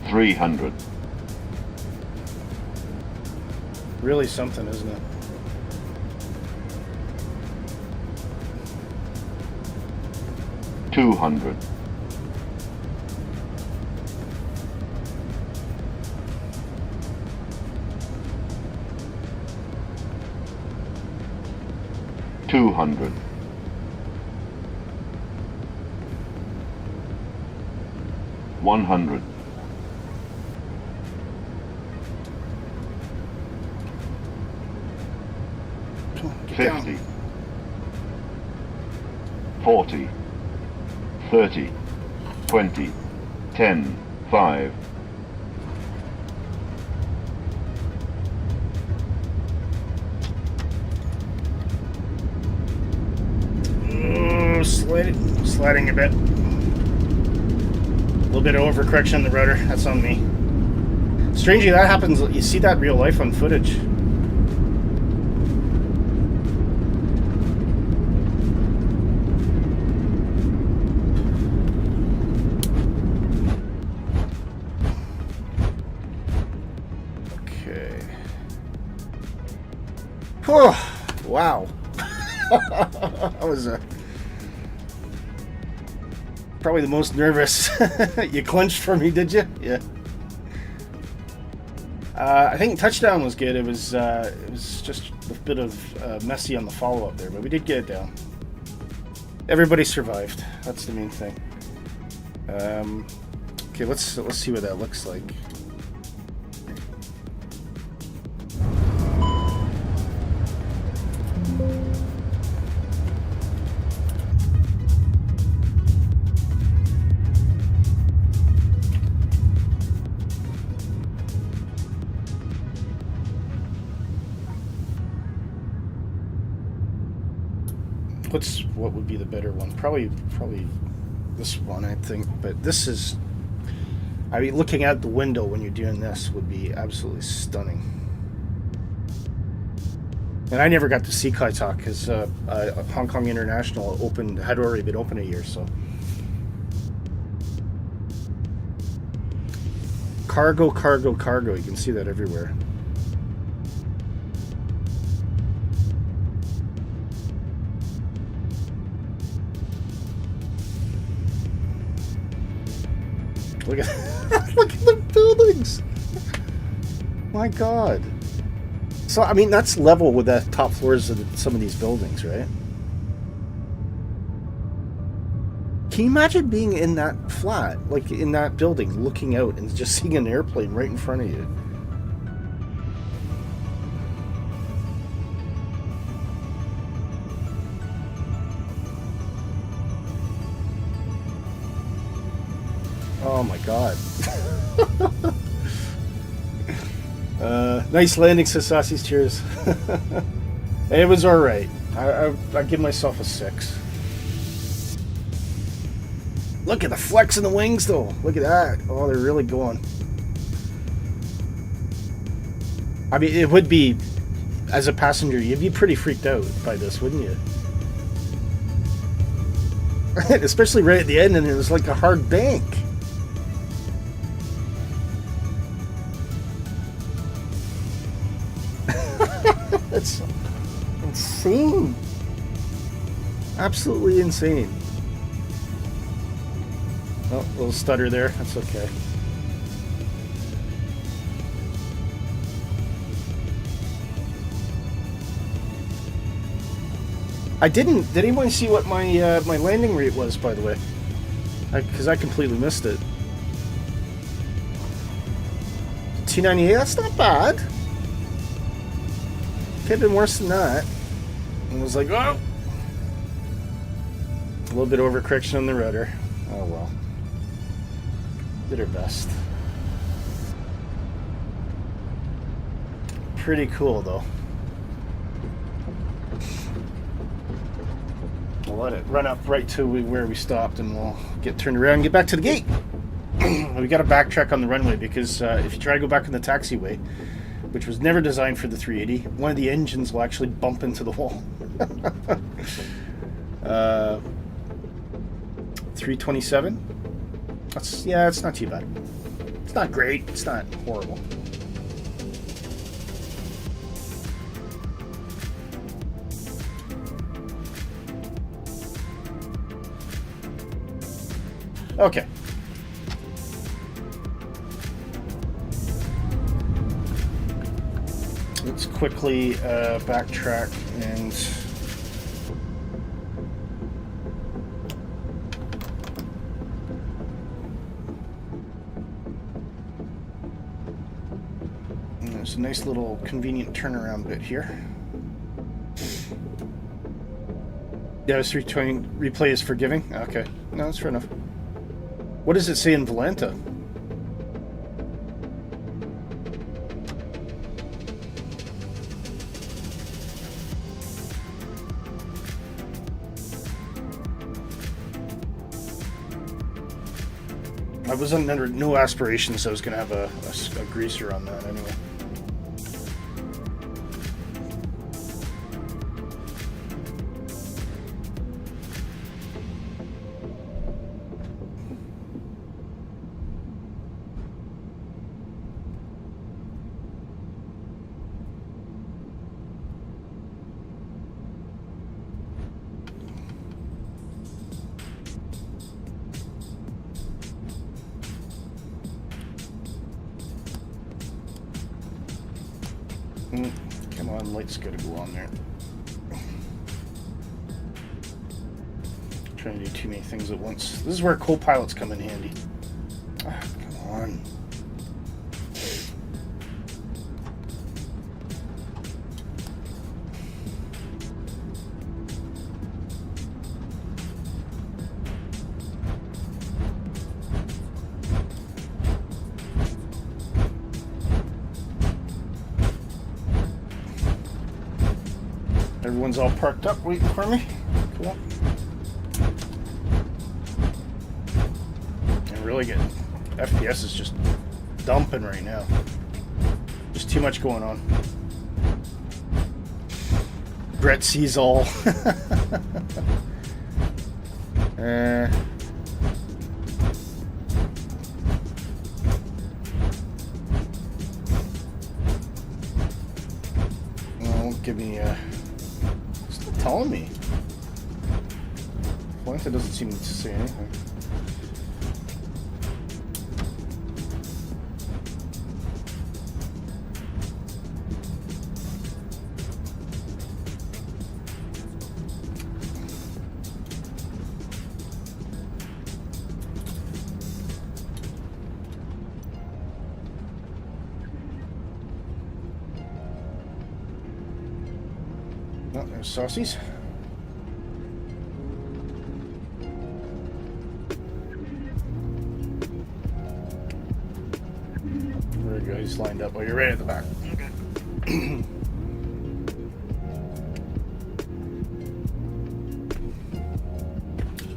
300. Really something, isn't it? 200. 200. 100. 50. 40. 30, 20, 10, 5. Oh, sliding a bit. A little bit of overcorrection on the rudder. That's on me. Strangely, that happens. You see that real life on footage. Oh, wow. That was probably the most nervous. You clenched for me, did you? Yeah. I think touchdown was good. It was just a bit of messy on the follow-up there, but we did get it down. Everybody survived. That's the main thing. Okay, let's see what that looks like. What would be the better one? Probably this one, I think. But this is, I mean, looking out the window when you're doing this would be absolutely stunning. And I never got to see Kai Tak because Hong Kong International had already been open a year. So cargo, cargo, cargo. You can see that everywhere. Look at look at the buildings. My God. So I mean that's level with the top floors of some of these buildings, right? Can you imagine being in that flat, like in that building, looking out and just seeing an airplane right in front of you? Oh my God. Nice landing, Sasasis. Cheers. It was alright. I give myself a 6. Look at the flex in the wings though. Look at that. Oh, they're really going. I mean, it would be, as a passenger, you'd be pretty freaked out by this, wouldn't you? Especially right at the end, and it was like a hard bank. It's insane. Absolutely insane. Oh, a little stutter there. That's okay. Did anyone see what my my landing rate was, by the way? Because I completely missed it. 298. That's not bad. Could have been worse than that. And it was like, oh! A little bit overcorrection on the rudder. Oh well. Did our best. Pretty cool though. We'll let it run up right to where we stopped and we'll get turned around and get back to the gate. We got to backtrack on the runway because if you try to go back in the taxiway, which was never designed for the 380, one of the engines will actually bump into the wall. 327. It's not too bad. It's not great. It's not horrible. Okay. Let's quickly backtrack and there's a nice little convenient turnaround bit here. Yeah, it's 320. Replay is forgiving. Okay, no, that's fair enough. What does it say in Volanta? I was under no aspirations I was going to have a greaser on that anyway. Come on, light's gotta go on there. Trying to do too many things at once. This is where co-pilots come in handy. Ah, come on. Everyone's all parked up waiting for me. Cool. And really good. FPS is just dumping right now. Just too much going on. Brett sees all. Well, give me still telling me. It doesn't seem to say anything. Oh, there's Saucies. Guys lined up. Well, you're right at the back. Okay.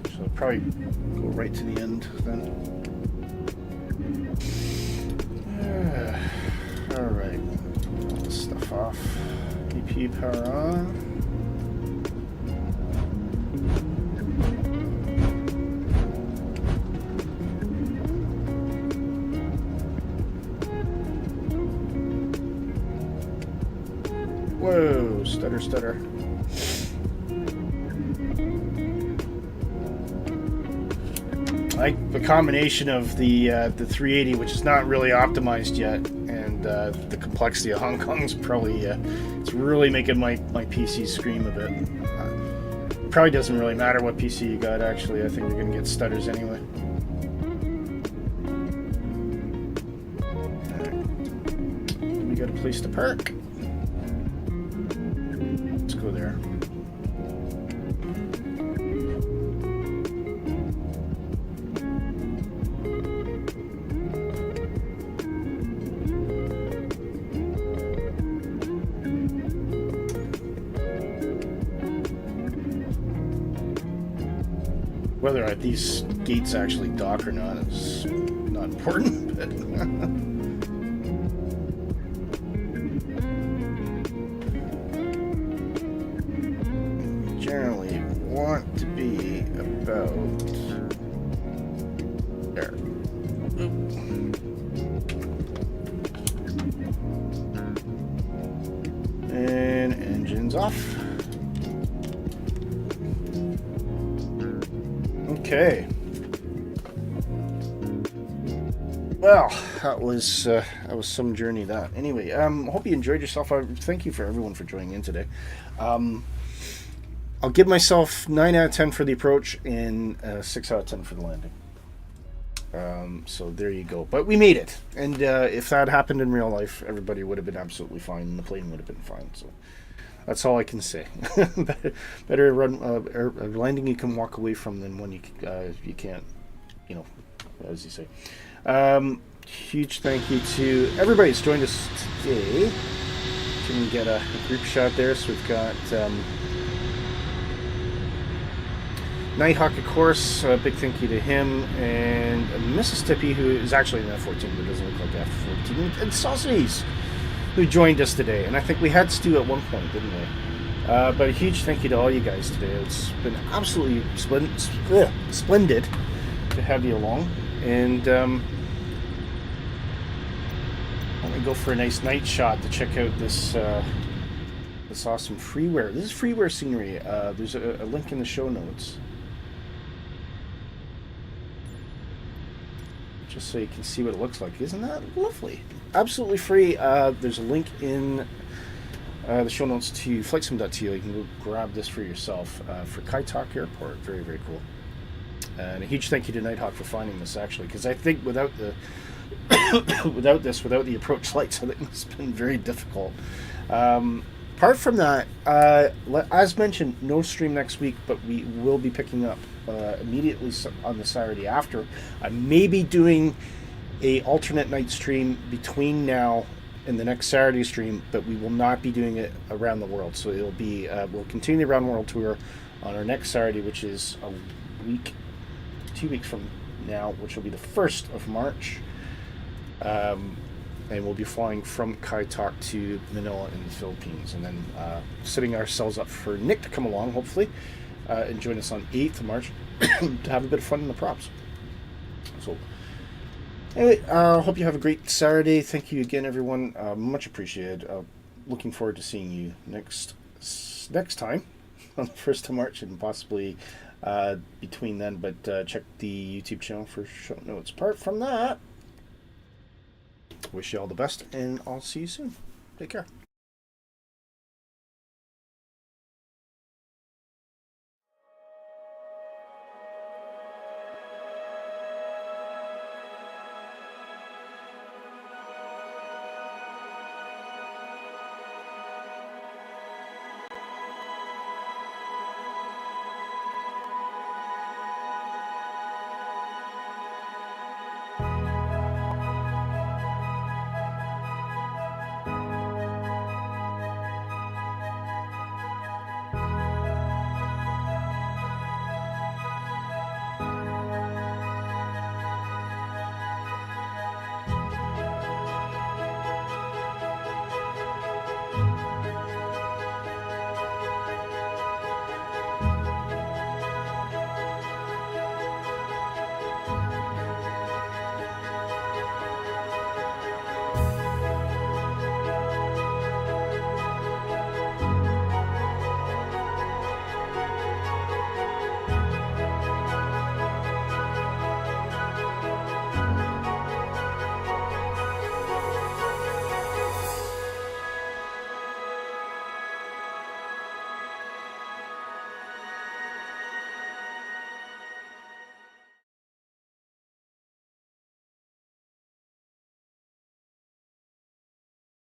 So I'll probably go right to the end then. All right. All this stuff off. EP power on. Whoa, stutter, stutter. I like the combination of the 380, which is not really optimized yet, and the complexity of Hong Kong is probably it's really making my PC scream a bit. Probably doesn't really matter what PC you got. Actually, I think you're gonna get stutters anyway. All right. We got a place to park. Go there. Whether these gates actually dock or not is not important, but generally want to be about there. And engines off. Okay. Well, that was some journey. That anyway. Hope you enjoyed yourself. Thank you for everyone for joining in today. I'll give myself 9 out of 10 for the approach and 6 out of 10 for the landing. So there you go. But we made it. And if that happened in real life, everybody would have been absolutely fine and the plane would have been fine. So that's all I can say. Better run a landing you can walk away from than one you can't, as you say. Huge thank you to everybody who's joined us today. Can we get a group shot there? So we've got Nighthawk, of course, a big thank you to him, and Mississippi, who is actually an F-14, but doesn't look like F-14, and Saucies, who joined us today. And I think we had Stu at one point, didn't we? But a huge thank you to all you guys today. It's been absolutely splendid to have you along. And I'm going to go for a nice night shot to check out this this awesome freeware. This is freeware scenery. There's a link in the show notes. just so you can see what it looks like. Isn't that lovely? Absolutely free. There's a link in the show notes to flightsim.to. You can go grab this for yourself for Kai Tak Airport. Very, very cool. And a huge thank you to Nighthawk for finding this, actually, because I think without the without the approach lights, I think it's been very difficult. Apart from that, as mentioned, no stream next week, but we will be picking up immediately on the Saturday after. I may be doing a alternate night stream between now and the next Saturday stream, but we will not be doing it around the world. So it'll be we'll continue the Around the World tour on our next Saturday, which is a week, 2 weeks from now, which will be the 1st of March. And we'll be flying from Kai Tak to Manila in the Philippines, and then setting ourselves up for Nick to come along, hopefully, and join us on 8th of March to have a bit of fun in the props. So, anyway, hope you have a great Saturday. Thank you again, everyone. Much appreciated. Looking forward to seeing you next time on the 1st of March, and possibly between then. But check the YouTube channel for show notes. Apart from that, wish you all the best, and I'll see you soon. Take care.